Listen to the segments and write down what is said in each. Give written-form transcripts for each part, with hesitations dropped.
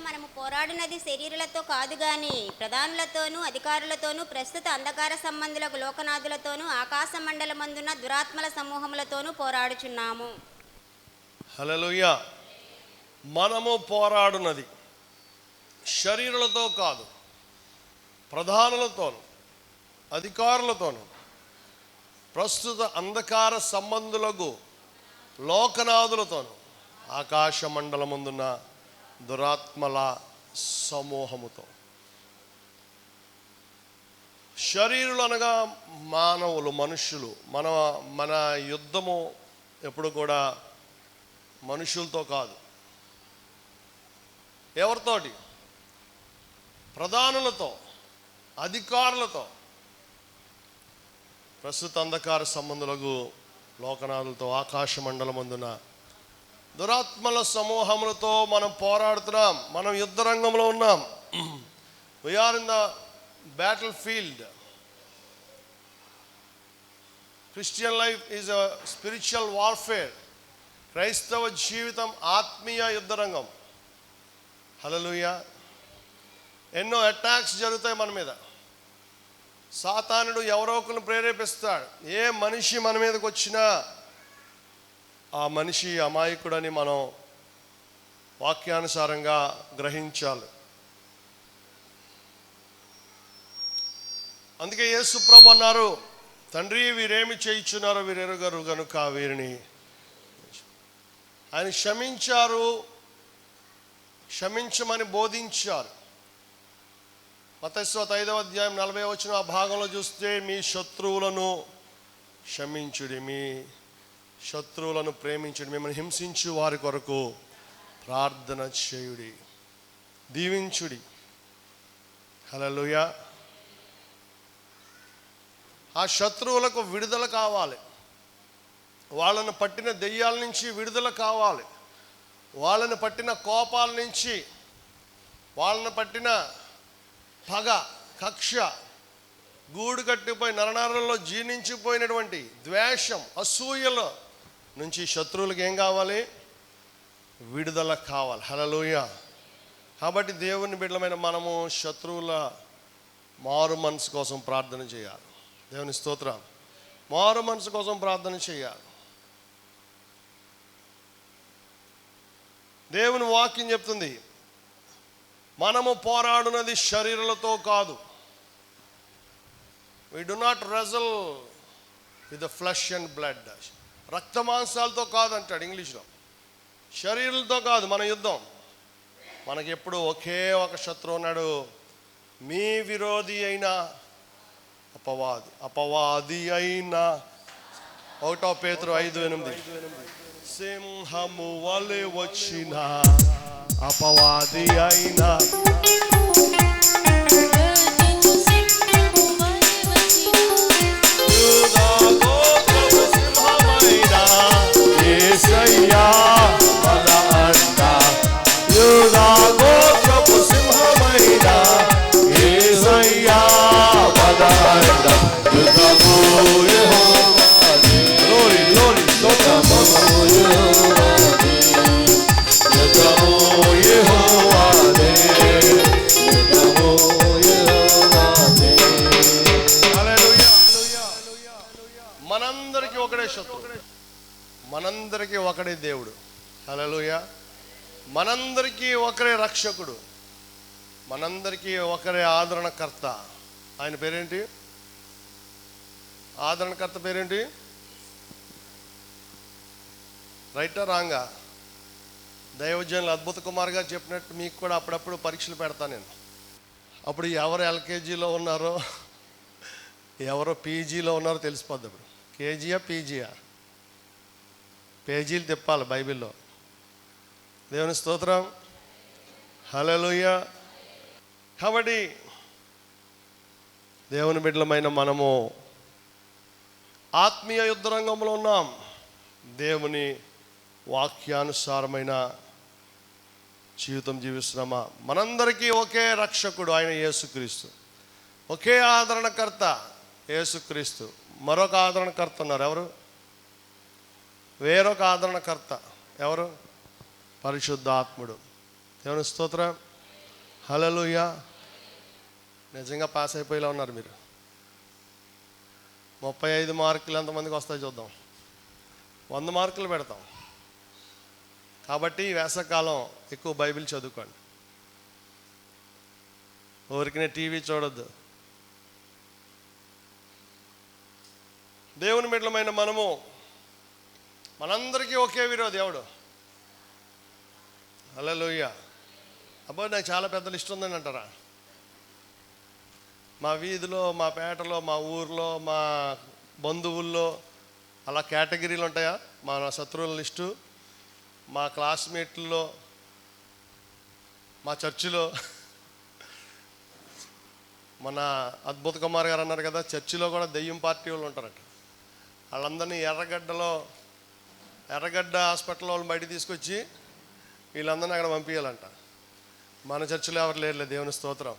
మనము పోరాడినది శరీరులతో కాదు గాని ప్రధానులతోనూ అధికారులతోనూ ప్రస్తుత అంధకార సంబంధులకు లోకనాథులతోనూ ఆకాశ మండలమందున్న దురాత్మల సమూహములతోనూ పోరాడుచున్నాము. హల్లెలూయా. మనము పోరాడునది శరీరులతో కాదు, ప్రధానులతోనూ అధికారులతోనూ ప్రస్తుత అంధకార సంబంధులకు లోకనాథులతోనూ ఆకాశ మండలమందున్న దురాత్మల సమూహముతో. శరీరులు అనగా మానవులు, మనుషులు. మన యుద్ధము ఎప్పుడు కూడా మనుషులతో కాదు. ఎవరితోటి? ప్రధానులతో, అధికారులతో, ప్రస్తుత అంధకార సంబంధులకు లోకనాథులతో ఆకాశ మండలమందున దురాత్మల సమూహములతో మనం పోరాడుతున్నాం. మనం యుద్ధ రంగంలో ఉన్నాం. We are in the battlefield. Christian life is a spiritual warfare. క్రైస్తవ జీవితం ఆత్మీయ యుద్ధ రంగం. హల్లెలూయా. ఎన్నో అటాక్స్ జరుగుతాయి మన మీద. సాతానుడు ఎవరో ఒకరిని ప్రేరేపిస్తాడు. ఏ మనిషి మన మీదకి వచ్చినా ఆ మనిషి అమాయకుడని మనం వాక్యానుసారంగా గ్రహించాలి. అందుకే యేసు ప్రభు అన్నారు, తండ్రి వీరేమి చేయుచున్నారో వీరెరుగరు గనుక వీరిని. ఆయన క్షమించారు, క్షమించమని బోధించారు. మత్తయి సువార్త 5వ అధ్యాయం 40వ వచనం ఆ భాగంలో చూస్తే, మీ శత్రువులను క్షమించుడి, మీ శత్రువులను ప్రేమించుడి, మిమ్మల్ని హింసించు వారి కొరకు ప్రార్థన చేయుడి, దీవించుడి. హల్లెలూయా. ఆ శత్రువులకు విడుదల కావాలి. వాళ్ళను పట్టిన దెయ్యాల నుంచి విడుదల కావాలి. వాళ్ళని పట్టిన కోపాల నుంచి, వాళ్ళని పట్టిన పగ, కక్ష, గూడు కట్టిపోయి నరనరంలో జీర్ణించిపోయినటువంటి ద్వేషం, అసూయల నుంచి శత్రువులకు ఏం కావాలి? విడుదల కావాలి. హల్లెలూయా. కాబట్టి దేవుని బిడ్డలమైన మనము శత్రువుల మారు మనసు కోసం ప్రార్థన చేయాలి. దేవుని స్తోత్రం. మారు మనసు కోసం ప్రార్థన చేయాలి. దేవుని వాక్యం చెప్తుంది, మనము పోరాడునది శరీరాలతో కాదు. We do not wrestle with the flesh and blood. రక్త మాంసాలతో కాదు అంటాడు ఇంగ్లీష్లో. శరీరాలతో కాదు మన యుద్ధం. మనకి ఎప్పుడు ఒకే ఒక శత్రువు ఉన్నాడు, మీ విరోధి అయిన అపవాది. అపవాది అయిన 1 పేతురు 5:8, సింహము వలె వచ్చిన అపవాది అయిన యేసయ్యా మన అండ, యూదా గోత్రపు సింహమైన యేసయ్యా మన అండ. యుద్ధము యెహోవాదే, గ్లోరీ గ్లోరీ, యుద్ధము యెహోవాదే, యుద్ధము యెహోవాదే, యుద్ధము యెహోవాదే. హల్లెలూయా. మనందరికీ ఒకడే శత్రువు, మనందరికీ ఒకడే దేవుడు. హల్లెలూయా. మనందరికీ ఒకరే రక్షకుడు, మనందరికీ ఒకరే ఆదరణకర్త. ఆయన పేరేంటి? ఆదరణకర్త పేరేంటి? రైటా రాంగా? దైవజనులు అద్భుత కుమార్ గారు చెప్పినట్టు మీకు కూడా అప్పుడప్పుడు పరీక్షలు పెడతాను నేను. అప్పుడు ఎవరు ఎల్కేజీలో ఉన్నారో, ఎవరో పీజీలో ఉన్నారో తెలిసిపోద్ది. అప్పుడు కేజీయా పీజీయా? పేజీలు తిప్పాలి బైబిల్లో. దేవుని స్తోత్రం. హల్లెలూయా. కాబట్టి దేవుని బిడ్డలమైన మనము ఆత్మీయ యుద్ధ రంగంలో ఉన్నాం. దేవుని వాక్యానుసారమైన జీవితం జీవిస్తున్నామా? మనందరికీ ఒకే రక్షకుడు ఆయన యేసుక్రీస్తు, ఒకే ఆదరణకర్త యేసుక్రీస్తు. మరొక ఆదరణకర్త ఉన్నారు. ఎవరు? వేరొక ఆదరణకర్త ఎవరు? పరిశుద్ధాత్ముడు. దేవుని స్తోత్రం. హల్లెలూయా. నిజంగా పాస్ అయిపోయేలా ఉన్నారు మీరు. 35 మార్కులు ఎంతమందికి వస్తాయి చూద్దాం. 100 మార్కులు పెడతాం. కాబట్టి వేసవకాలం ఎక్కువ బైబిల్ చదువుకోండి. ఊరికనే టీవీ చూడొద్దు. దేవుని బిడ్డలమైన మనము, మనందరికీ ఒకే విరోధి ఎవడు? హల్లెలూయా. అబ్బో నాకు చాలా పెద్ద లిస్ట్ ఉందని అంటారా? మా వీధిలో, మా పేటలో, మా ఊర్లో, మా బంధువుల్లో అలా కేటగిరీలు ఉంటాయా? మా శత్రువుల లిస్టు, మా క్లాస్మేట్లో, మా చర్చిలో. మన అద్భుత కుమార్ గారు అన్నారు కదా, చర్చిలో కూడా దెయ్యం పార్టీ వాళ్ళు ఉంటారట. వాళ్ళందరినీ ఎర్రగడ్డ హాస్పిటల్ వాళ్ళు బయట తీసుకొచ్చి వీళ్ళందరినీ అక్కడ పంపించాలంట. మన చర్చిలో ఎవరు లేరులే. దేవుని స్తోత్రం.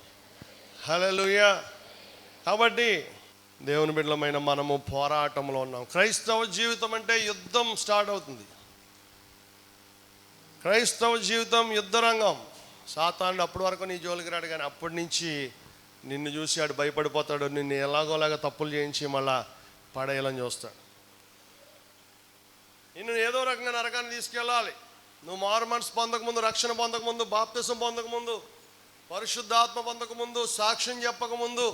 హల్లెలూయా. కాబట్టి దేవుని బిడ్డలమైన మనము పోరాటంలో ఉన్నాం. క్రైస్తవ జీవితం అంటే యుద్ధం స్టార్ట్ అవుతుంది. క్రైస్తవ జీవితం యుద్ధరంగం. సాతానుడు అప్పటి వరకు నీ జోలికి రాడు, కానీ అప్పటి నుంచి నిన్ను చూసి ఆడు భయపడిపోతాడు. నిన్ను ఎలాగోలాగా తప్పులు చేయించి మళ్ళా పడేయాలని చూస్తాడు. నిన్ను ఏదో రకంగా నరకాన్ని తీసుకెళ్ళాలి. నువ్వు మారు మనసు పొందకముందు, రక్షణ పొందకముందు, బాప్తిసం పొందకముందు, పరిశుద్ధాత్మ పొందకముందు, సాక్ష్యం చెప్పకముందు,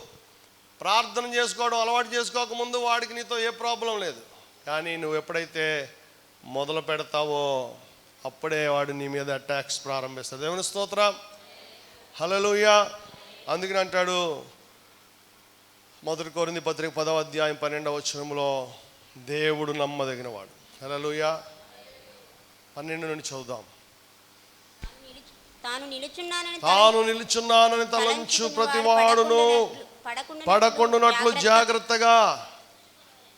ప్రార్థన చేసుకోవడం అలవాటు చేసుకోకముందు వాడికి నీతో ఏ ప్రాబ్లం లేదు. కానీ నువ్వు ఎప్పుడైతే మొదలు పెడతావో అప్పుడే వాడు నీ మీద అటాక్స్ ప్రారంభిస్తాడు. దేవుని స్తోత్రం. హల్లెలూయా. అందుకని అంటాడు 1 కొరింథీ పత్రిక 10వ అధ్యాయం 12వ వచనంలో, దేవుడు నమ్మదగినవాడు. హల్లెలూయా. 12 నుండి చదువుదాం. తాను నిలుచున్నానని తలంచు ప్రతివాడును పడకుండునట్లు జాగ్రత్తగా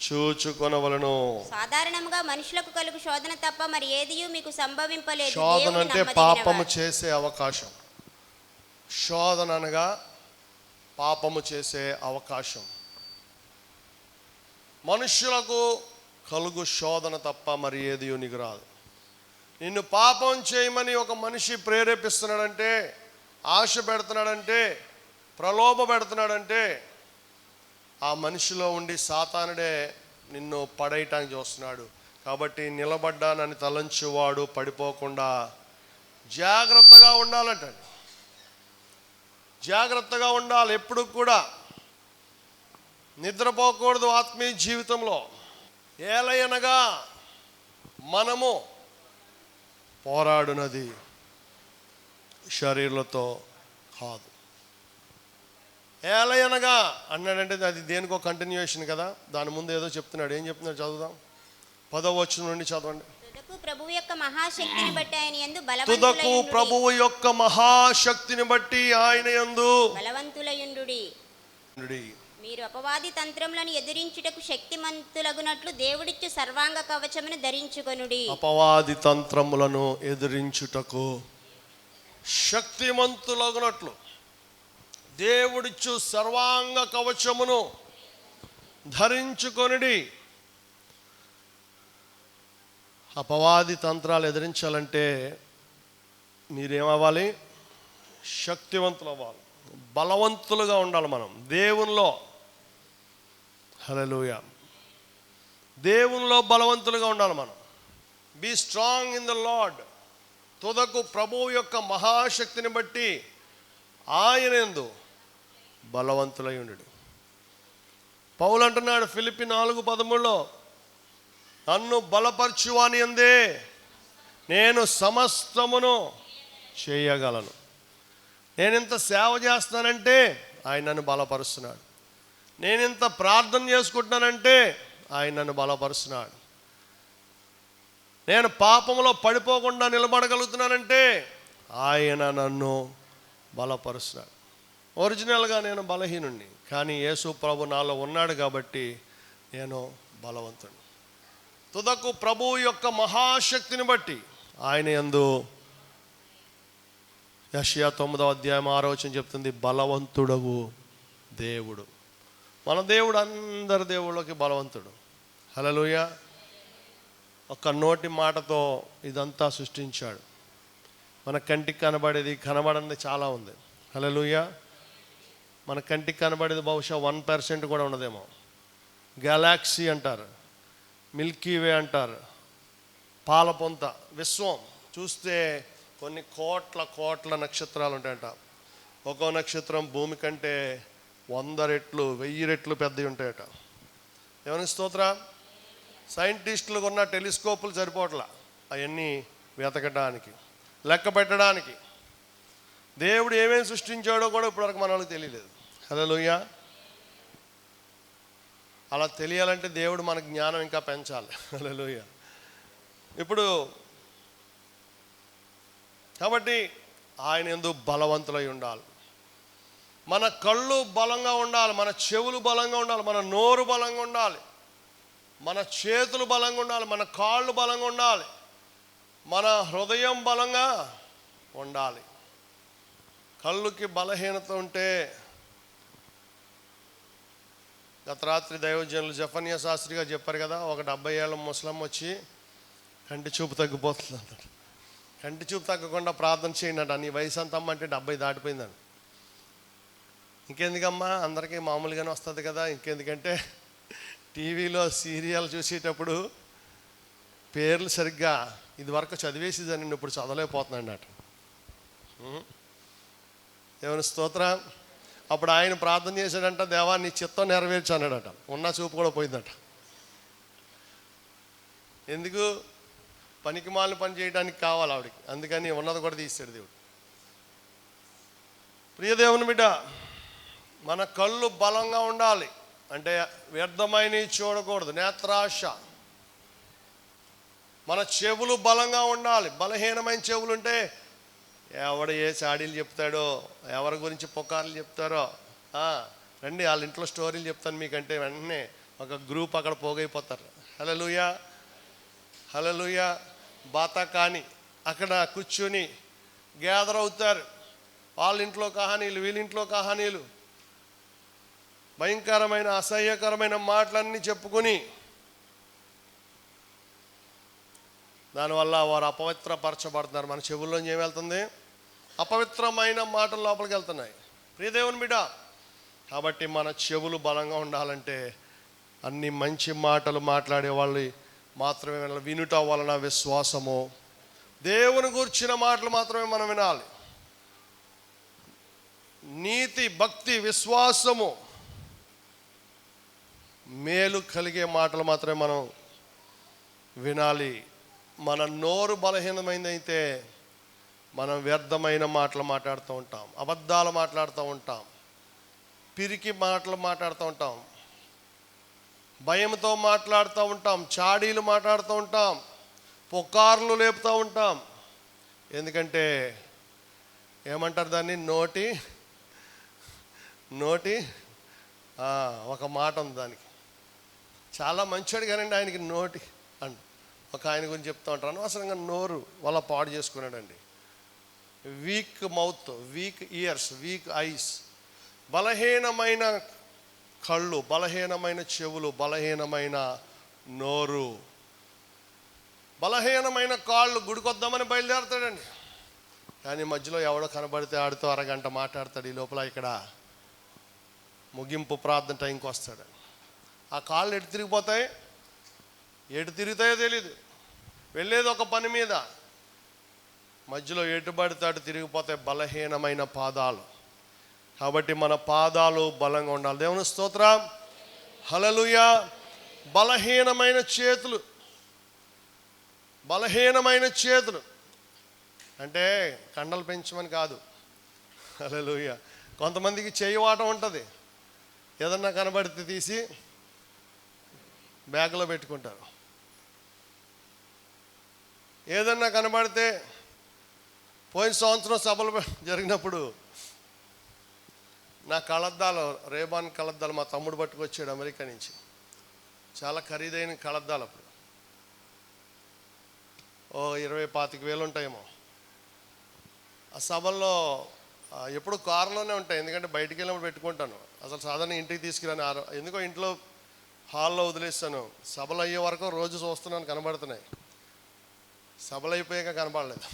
చూచుకొనవలెను. సాధారణంగా మనుషులకు కలుగు శోధన తప్ప మరి ఏదియూ మీకు సంభవింపలేదు. శోధన అంటే పాపము చేసే అవకాశం. శోధన అనగా పాపము చేసే అవకాశం. మనుష్యులకు కలుగు శోధన తప్ప మరి ఏదియూ నీకు రాదు. నిన్ను పాపం చేయమని ఒక మనిషి ప్రేరేపిస్తున్నాడంటే, ఆశ పెడుతున్నాడంటే, ప్రలోభ పెడుతున్నాడంటే, ఆ మనిషిలో ఉండి సాతానుడే నిన్ను పడేయటానికి చూస్తున్నాడు. కాబట్టి నిలబడ్డానని తలంచువాడు పడిపోకుండా జాగ్రత్తగా ఉండాలంట. జాగ్రత్తగా ఉండాలి. ఎప్పుడు కూడా నిద్రపోకూడదు ఆత్మీయ జీవితంలో. ఏలయనగా మనము పోరాడునది శరీరులతో కాదు. ఏలయనగా అన్నాడంటే అది దేనికో కంటిన్యూయేషన్ కదా. దాని ముందు ఏదో చెప్తున్నాడు. ఏం చెప్తున్నాడు చదువుదాం. 10వ వచనం నుండి చదవండి. తుదకు ప్రభువు యొక్క మహాశక్తిని బట్టి ఆయన యందు బలవంతులయుండుడి. మీరు అపవాది తంత్రములను ఎదిరించుటకు శక్తిమంతులగునట్లు దేవుడిచ్చు సర్వాంగ కవచమును ధరించుకొనుడి. అపవాది తంత్రములను ఎదిరించుటకు శక్తిమంతులగునట్లు దేవుడిచ్చు సర్వాంగ కవచమును ధరించుకొనుడి. అపవాది తంత్రాలు ఎదిరించాలంటే మీరేమవ్వాలి? శక్తివంతులు అవ్వాలి, బలవంతులుగా ఉండాలి. మనం దేవునిలో, హల్లెలూయా, దేవునిలో బలవంతులుగా ఉండాలి మనం. Be strong in the Lord. తుదకు ప్రభువు యొక్క మహాశక్తిని బట్టి ఆయన యందు బలవంతులై ఉండు. పౌలు అంటున్నాడు ఫిలిప్పీ 4:13, నన్ను బలపరచువాని యందే నేను సమస్తమును చేయగలను. నేను ఇంత సేవ చేస్తానంటే ఆయన నన్ను బలపరుస్తున్నాడు. నేను ఇంత ప్రార్థన చేసుకుంటున్నానంటే ఆయన నన్ను బలపరుస్తున్నాడు. నేను పాపంలో పడిపోకుండా నిలబడగలుగుతున్నానంటే ఆయన నన్ను బలపరుస్తున్నాడు. ఒరిజినల్గా నేను బలహీనుణ్ణి, కానీ యేసు ప్రభు నాలో ఉన్నాడు కాబట్టి నేను బలవంతుడు. తుదకు ప్రభువు యొక్క మహాశక్తిని బట్టి ఆయన యందు యెషయా 9వ అధ్యాయం 6వ వచనం చెప్తుంది, బలవంతుడవు దేవుడు. మన దేవుడు అందరి దేవుళ్ళకి బలవంతుడు. హల్లెలూయా. ఒక్క నోటి మాటతో ఇదంతా సృష్టించాడు. మన కంటికి కనబడేది కనబడనిది చాలా ఉంది. హల్లెలూయా. మన కంటికి కనబడేది బహుశా 1% కూడా ఉండదేమో. గెలాక్సీ అంటారు, మిల్కీ వే అంటారు, పాలపొంత, విశ్వం చూస్తే కొన్ని కోట్ల నక్షత్రాలు ఉంటాయంట. ఒక్కో నక్షత్రం భూమి కంటే 100 రెట్లు 1000 రెట్లు పెద్దవి ఉంటాయట. ఏమని స్తోత్ర. సైంటిస్టులకు ఉన్న టెలిస్కోపులు సరిపోట్లా అవన్నీ వెతకడానికి, లెక్క పెట్టడానికి. దేవుడు ఏమేమి సృష్టించాడో కూడా ఇప్పటివరకు మన వాళ్ళకి తెలియలేదు. హల్లెలూయా. అలా తెలియాలంటే దేవుడు మన జ్ఞానం ఇంకా పెంచాలి. హల్లెలూయా. ఇప్పుడు కాబట్టి ఆయన యందు బలవంతులై ఉండాలి. మన కళ్ళు బలంగా ఉండాలి, మన చెవులు బలంగా ఉండాలి, మన నోరు బలంగా ఉండాలి, మన చేతులు బలంగా ఉండాలి, మన కాళ్ళు బలంగా ఉండాలి, మన హృదయం బలంగా ఉండాలి. కళ్ళుకి బలహీనత ఉంటే, గత రాత్రి దైవజనులు జఫన్యా శాస్త్రి గారు చెప్పారు కదా, ఒక 70 ఏళ్ళ ముసలమ్మ వచ్చి కంటి చూపు తగ్గిపోతుంది అన్నాడు. కంటి చూపు తగ్గకుండా ప్రార్థన చేయండి అంట. నీ వయసు అంత అమ్మ అంటే 70 దాటిపోయిందండి. ఇంకెందుకమ్మా, అందరికీ మామూలుగానే వస్తుంది కదా, ఇంకెందుకంటే టీవీలో సీరియల్ చూసేటప్పుడు పేర్లు సరిగ్గా ఇదివరకు చదివేసేదాన్ని, ఇప్పుడు చదవలేకపోతున్నాను అట. దేవుని స్తోత్రం. అప్పుడు ఆయన ప్రార్థన చేశాడంట, దేవా నీ చిత్తం నెరవేర్చు అన్నాడట. ఉన్న చూపు కూడా పోయిందట. ఎందుకు? పనికి మాలిన పని చేయడానికి కావాలి ఆవిడకి, అందుకని ఉన్నది కూడా తీసాడు దేవుడు. ప్రియ దేవుని బిడ్డ, మన కళ్ళు బలంగా ఉండాలి అంటే వ్యర్థమైనవి చూడకూడదు, నేత్రాశ. మన చెవులు బలంగా ఉండాలి. బలహీనమైన చెవులు ఉంటే ఎవడు ఏ చాడీలు చెప్తాడో, ఎవరి గురించి పుకార్లు చెప్తారో, రండి వాళ్ళ ఇంట్లో స్టోరీలు చెప్తాను మీకంటే వెంటనే ఒక గ్రూప్ అక్కడ పోగైపోతారు. హల్లెలూయా. హల్లెలూయా. బాతా కానీ అక్కడ కూర్చొని గ్యాదర్ అవుతారు. వాళ్ళ ఇంట్లో కహానీలు, వీళ్ళ ఇంట్లో కహానీలు, భయంకరమైన అసహ్యకరమైన మాటలన్నీ చెప్పుకొని దానివల్ల వారు అపవిత్రపరచబడుతున్నారు. మన చెవుల్లోంచి ఏమి వెళ్తుంది? అపవిత్రమైన మాటలు లోపలికి వెళ్తున్నాయి. ప్రియదేవుని బిడ్డ, కాబట్టి మన చెవులు బలంగా ఉండాలంటే అన్ని మంచి మాటలు మాట్లాడే వాళ్ళు మాత్రమే వినాలి. వినుట వలన విశ్వాసము, దేవుని గూర్చిన మాటలు మాత్రమే మనం వినాలి. నీతి, భక్తి, విశ్వాసము, మేలు కలిగే మాటలు మాత్రమే మనం వినాలి. మన నోరు బలహీనమైందైతే మనం వ్యర్థమైన మాటలు మాట్లాడుతూ ఉంటాం, అబద్ధాలు మాట్లాడుతూ ఉంటాం, పిరికి మాటలు మాట్లాడుతూ ఉంటాం, భయంతో మాట్లాడుతూ ఉంటాం, చాడీలు మాట్లాడుతూ ఉంటాం, పుకార్లు లేపుతూ ఉంటాం. ఎందుకంటే ఏమంటారు దాన్ని, నోటి ఒక మాట ఉంది దానికి. చాలా మంచోడు కానండి ఆయనకి నోటి అండి. ఒక ఆయన గురించి చెప్తూ ఉంటారు, అనవసరంగా నోరు వాళ్ళ పాడు చేసుకున్నాడండి. Weak mouth, weak ears, weak eyes, బలహీనమైన కళ్ళు, బలహీనమైన చెవులు, బలహీనమైన నోరు, బలహీనమైన కాళ్ళు. గుడికొద్దామని బయలుదేరుతాడండి, కానీ మధ్యలో ఎవడో కనబడితే ఆడితో అరగంట మాట్లాడతాడు. ఈ లోపల ఇక్కడ ముగింపు ప్రార్థన టైంకి వస్తాడు. ఆ కాళ్ళు ఎటు తిరిగిపోతాయి, ఎటు తిరుగుతాయో తెలీదు. వెళ్ళేది ఒక పని మీద, మధ్యలో ఎటు పడితే అటు తిరిగిపోతాయి బలహీనమైన పాదాలు. కాబట్టి మన పాదాలు బలంగా ఉండాలి. దేవుని స్తోత్రం. హల్లెలూయా. బలహీనమైన చేతులు, బలహీనమైన చేతులు అంటే కండలు పెంచమని కాదు. హల్లెలూయా. కొంతమందికి చేయవాటం ఉంటుంది, ఏదన్నా కనబడితే తీసి బ్యాగ్లో పెట్టుకుంటారు. ఏదన్నా కనబడితే, పోయిన సంవత్సరం సభలు జరిగినప్పుడు నా కళ్ళద్దాలు, రేబాన్ కళ్ళద్దాలు మా తమ్ముడు పట్టుకొచ్చాడు అమెరికా నుంచి. చాలా ఖరీదైన కళ్ళద్దాలు. అప్పుడు 20-25 ఉంటాయేమో. ఆ సభల్లో ఎప్పుడు కారులోనే ఉంటాయి, ఎందుకంటే బయటికి వెళ్ళినప్పుడు పెట్టుకుంటాను. అసలు సాధారణ ఇంటికి తీసుకురాను, ఎందుకో ఇంట్లో హాల్లో వదిలేస్తాను. సభలు అయ్యే వరకు రోజు చూస్తున్నాను, కనబడుతున్నాయి. సభలు అయిపోయాక కనబడలేదు.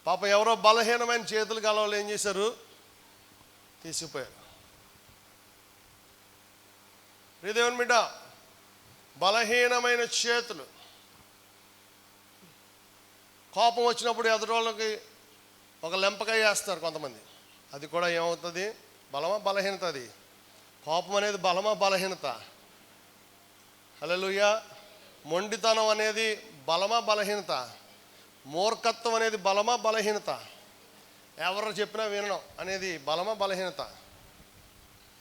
పాపం ఎవరో బలహీనమైన చేతులు గలవాళ్ళు ఏం చేశారు? తీసిపోయారు. దేవుని బిడ్డ, బలహీనమైన చేతులు. కోపం వచ్చినప్పుడు ఎదురోళ్ళకి ఒక లెంపకాయ వేస్తారు కొంతమంది. అది కూడా ఏమవుతుంది? బలమా బలహీనత? అది కోపం అనేది బలమా బలహీనత? హల్లెలూయా. మొండితనం అనేది బలమా బలహీనత? మూర్ఖత్వం అనేది బలమా బలహీనత? ఎవరు చెప్పినా వినడం అనేది బలమా బలహీనత?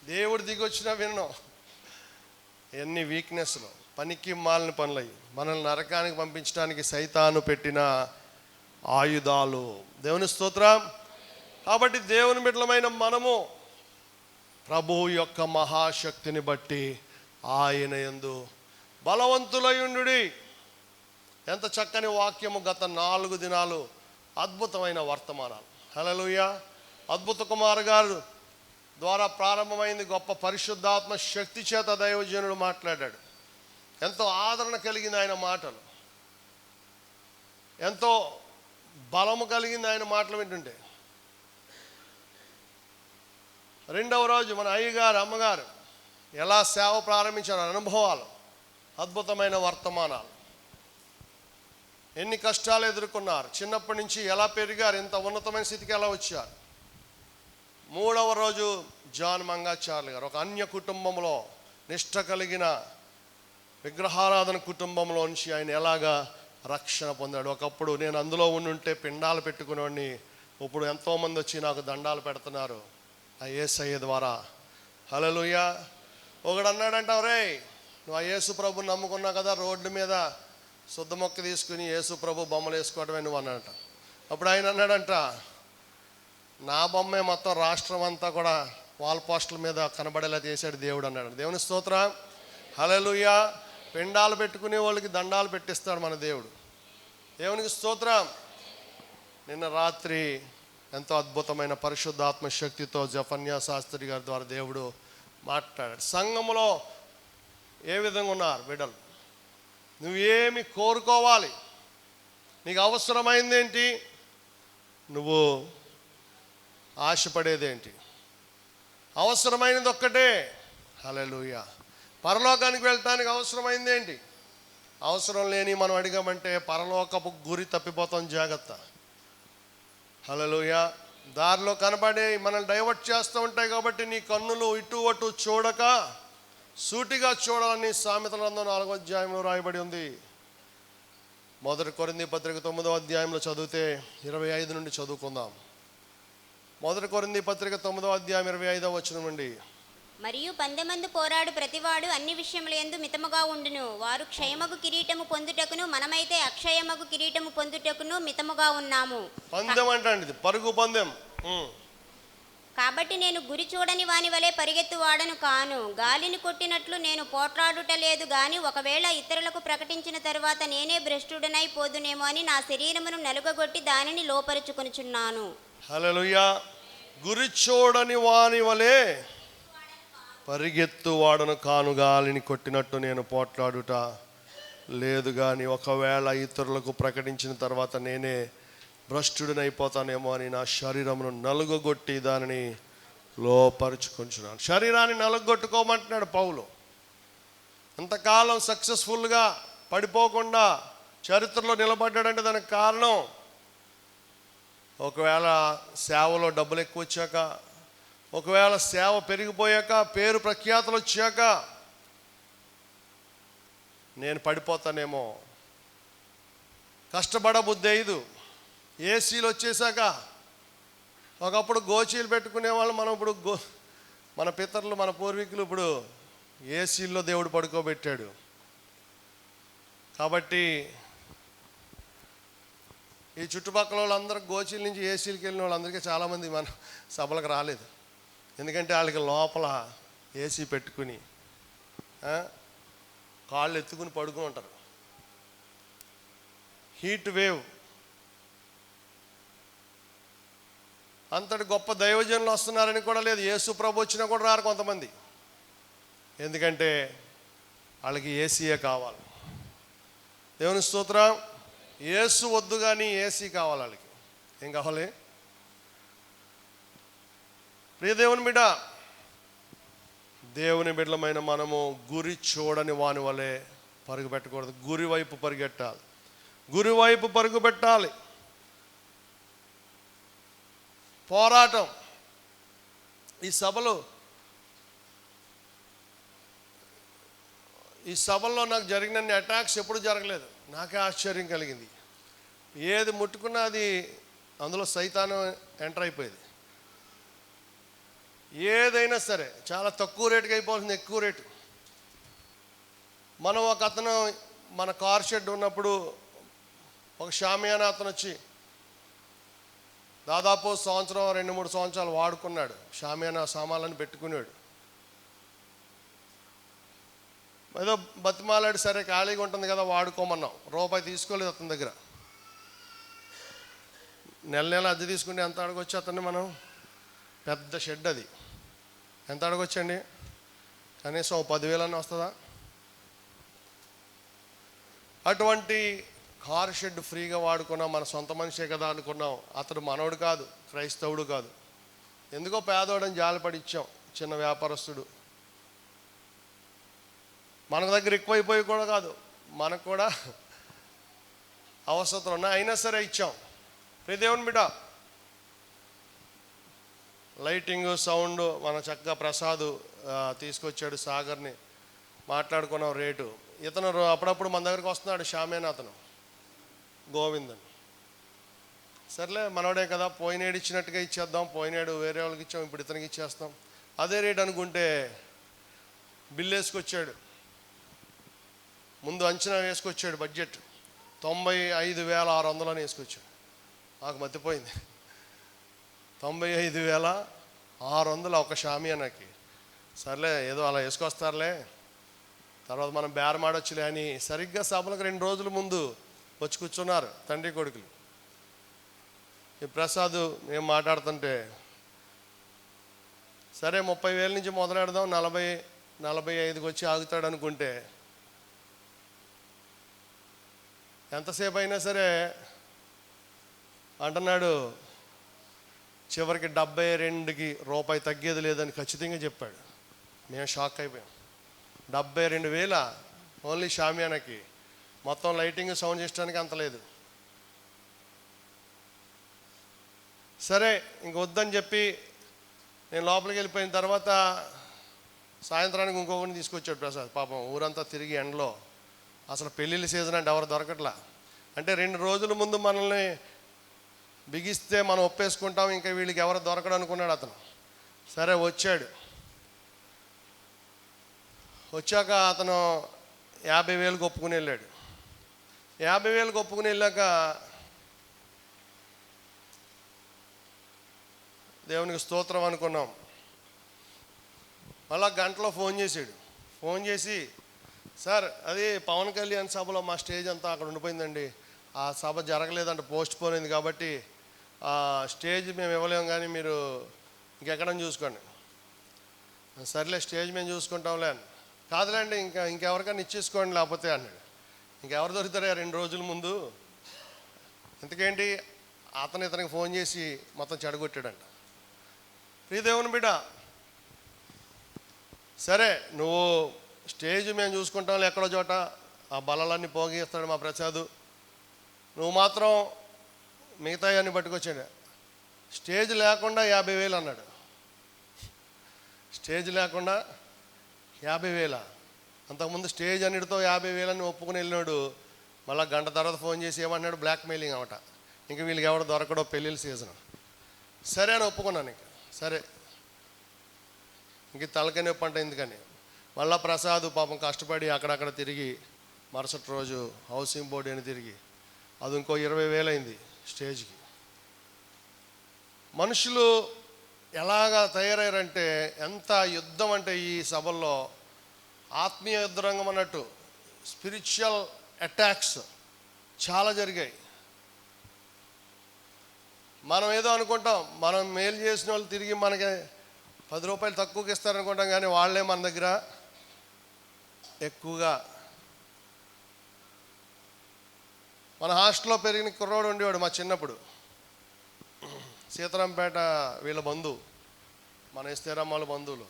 దేవుడు దిగొచ్చినా వినడం. ఎన్ని వీక్నెస్లు, పనికి మాలిన పనులయ్యి మనల్ని నరకానికి పంపించడానికి సైతాను పెట్టిన ఆయుధాలు. దేవుని స్తోత్రం. కాబట్టి దేవుని బిడ్డలమైన మనము ప్రభువు యొక్క మహాశక్తిని బట్టి ఆయన యందు బలవంతులయుండుడి. ఎంత చక్కని వాక్యము! గత 4 దినాలు అద్భుతమైన వర్తమానాలు. హల్లెలూయా. అద్భుత కుమార్ గారు ద్వారా ప్రారంభమైంది. గొప్ప పరిశుద్ధాత్మ శక్తి చేత దైవజనుడు మాట్లాడాడు. ఎంతో ఆదరణ కలిగింది ఆయన మాటలు, ఎంతో బలము కలిగింది ఆయన మాటలు వింటుంటే. రెండవ రోజు మన అయ్యగారు అమ్మగారు ఎలా సేవ ప్రారంభించారు, అనుభవాలు, అద్భుతమైన వర్తమానాలు. ఎన్ని కష్టాలు ఎదుర్కొన్నారు, చిన్నప్పటి నుంచి ఎలా పెరిగారు, ఇంత ఉన్నతమైన స్థితికి ఎలా వచ్చారు. మూడవ రోజు జాన్ మంగాచార్య గారు ఒక అన్య కుటుంబంలో, నిష్ఠ కలిగిన విగ్రహారాధన కుటుంబంలో నుంచి ఆయన ఎలాగా రక్షణ పొందాడు. ఒకప్పుడు నేను అందులో ఉండుంటే పిండాలు పెట్టుకునేవాడిని, ఇప్పుడు ఎంతోమంది వచ్చి నాకు దండాలు పెడుతున్నారు ఆ యేసయ్య ద్వారా. హల్లెలూయా. ఒకడు అన్నాడంట, రే నువ్వు ఆ యేసు ప్రభుని నమ్ముకున్నావు కదా, రోడ్డు మీద శుద్ధ మొక్క తీసుకుని యేసు ప్రభు బొమ్మలు వేసుకోవడమే నువ్వు అన్నాడంట. అప్పుడు ఆయన అన్నాడంట, నా బొమ్మే మొత్తం రాష్ట్రం అంతా కూడా వాల్ పోస్టుల మీద కనబడేలా చేశాడు దేవుడు అన్నాడు. దేవుని స్తోత్రం. హల్లెలూయా. పిండాలు పెట్టుకునే వాళ్ళకి దండాలు పెట్టిస్తాడు మన దేవుడు. దేవునికి స్తోత్రం. నిన్న రాత్రి ఎంతో అద్భుతమైన పరిశుద్ధాత్మ శక్తితో జఫన్యా శాస్త్రి గారి ద్వారా దేవుడు మాట్లాడాడు. సంఘములో ఏ విధంగా ఉన్నారు బిడ్డలు? నువ్వేమి కోరుకోవాలి? నీకు అవసరమైందేంటి? నువ్వు ఆశపడేదేంటి? అవసరమైనది ఒక్కటే. హల్లెలూయా. పరలోకానికి వెళ్ళటానికి అవసరమైంది ఏంటి? అవసరం లేని మనం అడిగామంటే పరలోకపు గురి తప్పిపోతాం, జాగ్రత్త. హల్లెలూయా. దారిలో కనబడే మనల్ని డైవర్ట్ చేస్తూ ఉంటాయి. కాబట్టి నీ కన్నులు ఇటు అటు చూడక సూటిగా చూడాలని సామెతల గ్రంథం 4వ అధ్యాయంలో రాయబడి ఉంది. 1 కొరింథీ పత్రిక 9వ అధ్యాయంలో చదివితే 25 నుండి చదువుకుందాం. 1 కొరింథీ పత్రిక 9వ అధ్యాయం 25వ వచనం నుండి. మరియు 10 మంది పోరాడు ప్రతివాడు అన్ని విషయములందు మితముగా ఉండును. వారు క్షయమగు కిరీటము పొందుటకును, మనమైతే అక్షయమగు కిరీటము పొందుటకును మితముగా ఉన్నాము. పందెం అంటండి, ఇది పరుగు పందెం. కాబట్టి నేను గురి చూడని వాని వలె పరిగెత్తువాడను కాను. గాలిని కొట్టినట్లు నేను పోట్లాడుట లేదు గాని, ఒకవేళ ఇతరులకు ప్రకటించిన తరువాత నేనే భ్రష్టుడనై పోదునేమో అని నా శరీరమును నలుగగొట్టి దానిని లోపరుచుకొనుచున్నాను. హల్లెలూయా. గురి చూడని వాని వలె పరిగెత్తువాడను కాను, గాలిని కొట్టినట్టు నేను పోట్లాడుట లేదు కానీ, ఒకవేళ ఇతరులకు ప్రకటించిన తర్వాత నేనే భ్రష్టుడినైపోతానేమో అని నా శరీరమును నలుగొట్టి దానిని లోపరుచుకుంటున్నాను. శరీరాన్ని నలుగొట్టుకోమంటున్నాడు పౌలు. అంతకాలం సక్సెస్ఫుల్గా పడిపోకుండా చరిత్రలో నిలబడ్డాడంటే దానికి కారణం, ఒకవేళ సేవలో డబ్బులు ఎక్కువ వచ్చాక, ఒకవేళ సేవ పెరిగిపోయాక, పేరు ప్రఖ్యాతలు వచ్చాక నేను పడిపోతానేమో, కష్టపడబుద్ధి అయ్యదు. ఏసీలు వచ్చేసాక, ఒకప్పుడు గోచీలు పెట్టుకునే వాళ్ళు, మనం ఇప్పుడు మన పితరులు, మన పూర్వీకులు ఇప్పుడు ఏసీల్లో దేవుడు పడుకోబెట్టాడు. కాబట్టి ఈ చుట్టుపక్కల వాళ్ళందరూ గోచీల నుంచి ఏసీలకు వెళ్ళిన వాళ్ళందరికీ చాలామంది మన సభలకు రాలేదు. ఎందుకంటే వాళ్ళకి లోపల ఏసీ పెట్టుకుని కాళ్ళు ఎత్తుకుని పడుకుని ఉంటారు. Heat wave. అంతటి గొప్ప దైవజనులు వస్తున్నారని కూడా లేదు. యేసు ప్రభు వచ్చినా కూడా రారు కొంతమంది. ఎందుకంటే వాళ్ళకి ఏసీయే కావాలి. దేవుని స్తోత్రం. యేసు వద్దు కానీ ఏసీ కావాలి వాళ్ళకి. ఏం కావాలి? ప్రియ దేవుని బిడ్డ, దేవుని బిడ్డలమైన మనము గురి చూడని వాని వలె పరుగు పెట్టకూడదు. గురి వైపు పరిగెట్టాలి, గురి వైపు పరుగు పెట్టాలి. పోరాటం. ఈ సభల్లో నాకు జరిగినన్ని అటాక్స్ ఎప్పుడు జరగలేదు. నాకే ఆశ్చర్యం కలిగింది. ఏది ముట్టుకున్నా అది అందులో సైతాను ఎంటర్ అయిపోయేది. ఏదైనా సరే చాలా తక్కువ రేటుకి అయిపోతుంది, ఎక్కువ రేటు. మనం ఒక అతను మన కార్ షెడ్ ఉన్నప్పుడు ఒక షామియానా అతను వచ్చి దాదాపు సంవత్సరం 2-3 సంవత్సరాలు వాడుకున్నాడు. షామియానా సామాన్లను పెట్టుకునేవాడు. ఏదో బతిమాలాడు, సరే ఖాళీగా ఉంటుంది కదా వాడుకోమన్నాం. రూపాయి తీసుకోలేదు అతని దగ్గర. నెల అద్దె తీసుకుంటే ఎంత అడగొచ్చు అతన్ని మనం? పెద్ద షెడ్ అది. ఎంత అడగొచ్చండి? కనీసం 10,000 వస్తుందా? అటువంటి కార్ షెడ్ ఫ్రీగా వాడుకున్నాం. మన సొంత మనిషే కదా అనుకున్నాం. అతడు మనోడు కాదు, క్రైస్తవుడు కాదు. ఎందుకో పేదోడని జాలిపడి ఇచ్చాం. చిన్న వ్యాపారస్తుడు. మన దగ్గర ఎక్కువైపోయి కూడా కాదు, మనకు కూడా అవసరం ఉన్నాయి, అయినా సరే ఇచ్చాం. ప్రియ దేవుని బిడ్డ, లైటింగ్, సౌండ్ మన చక్కగా ప్రసాద్ తీసుకొచ్చాడు. సాగర్ని మాట్లాడుకున్నాం రేటు. ఇతను అప్పుడప్పుడు మన దగ్గరికి వస్తున్నాడు, షామేనా అతను, గోవిందన్. సర్లే మనోడే కదా, పోయినేడు ఇచ్చినట్టుగా ఇచ్చేద్దాం. పోయినేడు వేరే వాళ్ళకి ఇచ్చాం, ఇప్పుడు ఇతనికి ఇచ్చేస్తాం. అదే రేట్ అనుకుంటే బిల్లు వేసుకొచ్చాడు. ముందు అంచనా వేసుకొచ్చాడు బడ్జెట్ 95,600 అని వేసుకొచ్చాడు. నాకు మతిపోయింది. 95,600 ఒక షామియానాకి. సర్లే ఏదో అలా వేసుకొస్తారులే, తర్వాత మనం బేరమాడొచ్చులే అని సరిగ్గా సభలకు 2 రోజుల ముందు వచ్చి కూర్చున్నారు తండ్రి కొడుకులు. ఈ ప్రసాద్ మేము మాట్లాడుతుంటే, సరే 30,000 నుంచి మొదలెడదాం, 40-45కి వచ్చి ఆగుతాడు అనుకుంటే, ఎంతసేపు అయినా సరే అంటున్నాడు. చివరికి 72కి రూపాయి తగ్గేది లేదని ఖచ్చితంగా చెప్పాడు. మేము షాక్ అయిపోయాం. 72,000 ఓన్లీ షామియానాకి. మొత్తం లైటింగ్, సౌండ్ చేయడానికి అంత లేదు. సరే ఇంక వద్దని చెప్పి నేను లోపలికి వెళ్ళిపోయిన తర్వాత సాయంత్రానికి ఇంకొకరిని తీసుకొచ్చాడు ప్రసాద్. పాపం ఊరంతా తిరిగి ఎండలో, అసలు పెళ్ళిళ్ళ సీజన్ అంటే ఎవరు దొరకట్లా. అంటే 2 రోజుల ముందు మనల్ని బిగిస్తే మనం ఒప్పేసుకుంటాం, ఇంకా వీళ్ళకి ఎవరు దొరకడు అనుకున్నాడు అతను. సరే వచ్చాడు. వచ్చాక అతను 50,000కి ఒప్పుకుని వెళ్ళాడు. 50,000కి ఒప్పుకుని వెళ్ళాక దేవునికి స్తోత్రం అనుకున్నాం. మళ్ళా గంటలో ఫోన్ చేశాడు. ఫోన్ చేసి, సార్ అది పవన్ కళ్యాణ్ సభలో మా స్టేజ్ అంతా అక్కడ ఉండిపోయిందండి, ఆ సభ జరగలేదంటే పోస్ట్ పోన్ అయింది, కాబట్టి స్టేజ్ మేము ఇవ్వలేము, కానీ మీరు ఇంకెక్కడని చూసుకోండి. సర్లే స్టేజ్ మేము చూసుకుంటాంలే అని. కాదులేండి ఇంకెవరికైనా ఇచ్చేసుకోండి లేకపోతే అన్నాడు. ఇంకెవరు దొరుకుతారా 2 రోజుల ముందు? ఎందుకేంటి అతను ఇతనికి ఫోన్ చేసి మొత్తం చెడగొట్టాడంట. ప్రియ దేవుని బిడ్డ, సరే నువ్వు స్టేజ్ మేము చూసుకుంటాంలే ఎక్కడో చోట, ఆ బలాలన్నీ పోగేస్తాడు మా ప్రసాద్, నువ్వు మాత్రం మిగతా అన్ని పట్టుకొచ్చాడు. స్టేజ్ లేకుండా 50,000 అన్నాడు. స్టేజ్ లేకుండా 50,000. అంతకుముందు స్టేజ్ అన్నిటితో 50,000 అని ఒప్పుకుని వెళ్ళినాడు. మళ్ళీ గంట తర్వాత ఫోన్ చేసి ఏమన్నాడు, బ్లాక్ మెయిలింగ్ అవట, ఇంక వీళ్ళకి ఎవడో దొరకడో పెళ్ళిళ్ళ సీజన్. సరే అని ఒప్పుకున్నాను. ఇంక సరే ఇంక తలకాయ నొప్పి అంటే ఎందుకని మళ్ళీ ప్రసాద్ పాపం కష్టపడి అక్కడక్కడ తిరిగి మరుసటి రోజు హౌసింగ్ బోర్డు అని తిరిగి అది ఇంకో 20,000 అయింది స్టేజ్కి. మనుషులు ఎలాగా తయారయ్యారంటే, ఎంత యుద్ధం అంటే ఈ సభల్లో ఆత్మీయ యుద్ధరంగం అన్నట్టు స్పిరిచువల్ అటాక్స్ చాలా జరిగాయి. మనం ఏదో అనుకుంటాం, మనం మేలు చేసిన వాళ్ళు తిరిగి మనకి 10 రూపాయలు తక్కువకి ఇస్తారనుకుంటాం, కానీ వాళ్ళే మన దగ్గర ఎక్కువగా. మన హాస్టల్లో పెరిగిన కుర్రోడు ఉండేవాడు మా చిన్నప్పుడు. సీతారాంపేట వీళ్ళ బంధువు, మన ఎస్తేరమ్మల బంధువులు.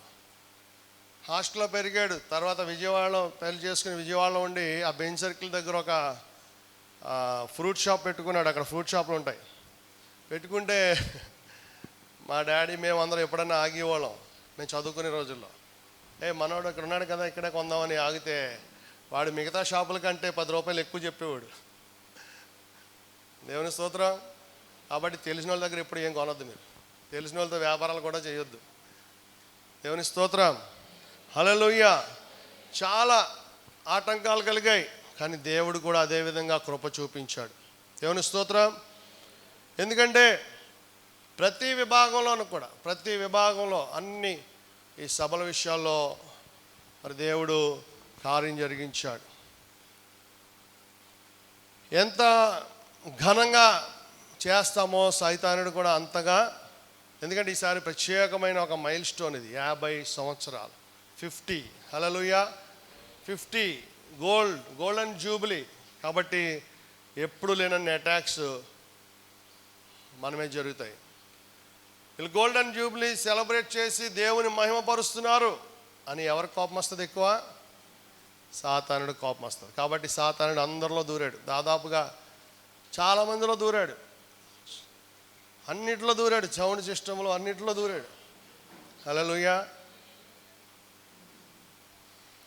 హాస్టల్లో పెరిగాడు. తర్వాత విజయవాడలో పెళ్లి చేసుకుని విజయవాడలో ఉండి ఆ బెంచ్ సర్కిల్ దగ్గర ఒక ఫ్రూట్ షాప్ పెట్టుకున్నాడు. అక్కడ ఫ్రూట్ షాపులు ఉంటాయి. పెట్టుకుంటే మా డాడీ మేమందరం ఎప్పుడన్నా ఆగేవాళ్ళం మేము చదువుకునే రోజుల్లో. మనోడు ఇక్కడ ఉన్నాడు కదా, ఇక్కడే కొందామని ఆగితే వాడు మిగతా షాపుల కంటే 10 రూపాయలు ఎక్కువ చెప్పేవాడు. దేవుని స్తోత్రం. కాబట్టి తెలిసిన వాళ్ళ దగ్గర ఎప్పుడు ఏం కొనొద్దు. మీరు తెలిసిన వాళ్ళతో వ్యాపారాలు కూడా చేయొద్దు. దేవుని స్తోత్రం. హల్లెలూయా. చాలా ఆటంకాలు కలిగాయి, కానీ దేవుడు కూడా అదేవిధంగా కృప చూపించాడు. దేవుని స్తోత్రం. ఎందుకంటే ప్రతి విభాగంలో అన్ని ఈ సభల విషయాల్లో మరి దేవుడు కార్యం జరిగించాడు. ఎంత ఘనంగా చేస్తామో సైతానుడు కూడా అంతగా. ఎందుకంటే ఈసారి ప్రత్యేకమైన ఒక మైల్ స్టోన్ ఇది, 50 సంవత్సరాలు, 50. హల్లెలూయా. 50 గోల్డెన్ జూబిలీ. కాబట్టి ఎప్పుడు లేనన్ని అటాక్స్ మన మీద జరుగుతాయి. వీళ్ళు గోల్డెన్ జూబిలీ సెలబ్రేట్ చేసి దేవుని మహిమపరుస్తున్నారు అని ఎవరికి కోపం వస్తుంది? ఎక్కువ సాతానుడు కోపం వస్తుంది. కాబట్టి సాతానుడు అందరిలో దూరాడు. దాదాపుగా చాలామందిలో దూరాడు, అన్నిట్లో దూరాడు, సౌండ్ సిస్టంలో అన్నిట్లో దూరాడు. హల్లెలూయా.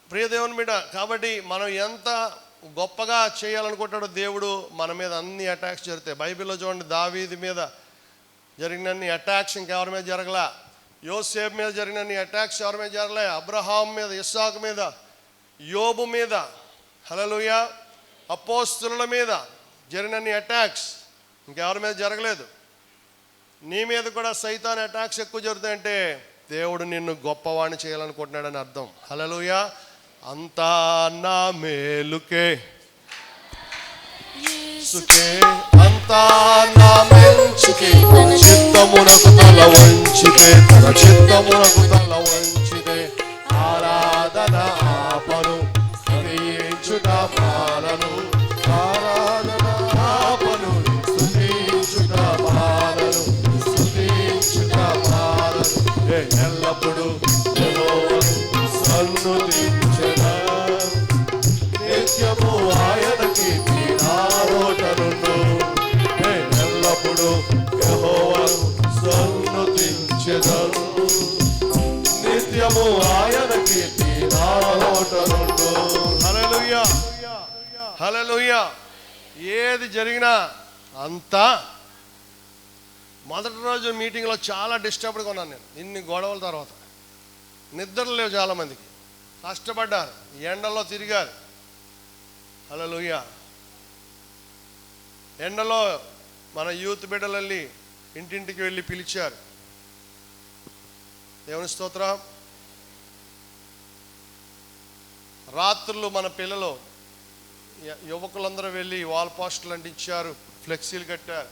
ప్రియ దేవుని బిడ్డ, కాబట్టి మనం ఎంత గొప్పగా చేయాలనుకుంటాడో దేవుడు మన మీద అన్ని అటాక్స్ జరుగుతాయి. బైబిల్లో చూడండి, దావీదు మీద జరిగినన్ని అటాక్స్ ఇంకెవరి మీద జరగలా. యోసేపు మీద జరిగినన్ని అటాక్స్ ఎవరి మీద జరగలే. అబ్రహాం మీద, ఇస్సాకు మీద, యోబు మీద, హల్లెలూయా, అపోస్తలుల మీద జరిగినన్ని అటాక్స్ ఇంకెవరి మీద జరగలేదు. నీ మీద కూడా సైతాన్ అటాక్స్ ఎక్కువ జరుగుతాయంటే దేవుడు నిన్ను గొప్పవాణ్ణి చేయాలనుకుంటున్నాడని అర్థం. హల్లెలూయా. అంతా నా మేలుకే, అంతా నా మంచికే, తన చిత్తమునకు తల వంచితే ఆరాధన ఆపను, స్తుతించుట మానను, ఎల్లప్పుడు సన్నుతించెదా, నిత్యము ఆయనకి నారోటనుండు. ఎల్లప్పుడు యెహోవాను సన్నుతించెదను, నిత్యము ఆయనకి నారోటనుండు. హల్లెలూయా. హల్లెలూయా. ఏది జరిగినా అంతా. మొదటి రోజు మీటింగ్లో చాలా డిస్టర్బ్డ్గా ఉన్నాను నేను. ఇన్ని గొడవల తర్వాత నిద్ర లేవు, చాలామందికి కష్టపడ్డారు, ఎండలో తిరిగారు. హల్లెలూయా. ఎండలో మన యూత్ బిడ్డలు వెళ్ళి ఇంటింటికి వెళ్ళి పిలిచారు. దేవుని స్తోత్రం. రాత్రులు మన పిల్లలు యువకులందరూ వెళ్ళి వాల్ పోస్టులు అంటించారు, ఫ్లెక్సీలు కట్టారు.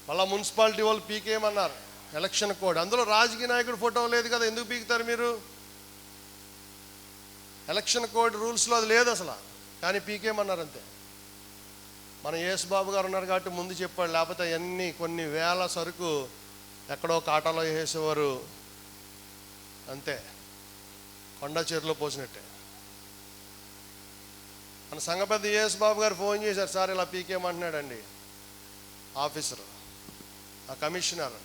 మళ్ళీ మున్సిపాలిటీ వాళ్ళు పీకేయమన్నారు, ఎలక్షన్ కోడ్. అందులో రాజకీయ నాయకుడు ఫోటో లేదు కదా, ఎందుకు పీకుతారు మీరు? ఎలక్షన్ కోడ్ రూల్స్లో అది లేదు అసలు, కానీ పీకేయమన్నారు అంతే. మన యేసుబాబు గారు ఉన్నారు కాబట్టి ముందు చెప్పాడు, లేకపోతే కొన్ని వేల సరుకు ఎక్కడో కాటాలో వేసేవారు అంతే, కొండ చెరులో పోసినట్టే. మన సంఘ పెద్ద యేసుబాబు గారు ఫోన్ చేశారు, సార్ ఇలా పీకేయమంటున్నాడండి ఆఫీసరు, ఆ కమిషనర్.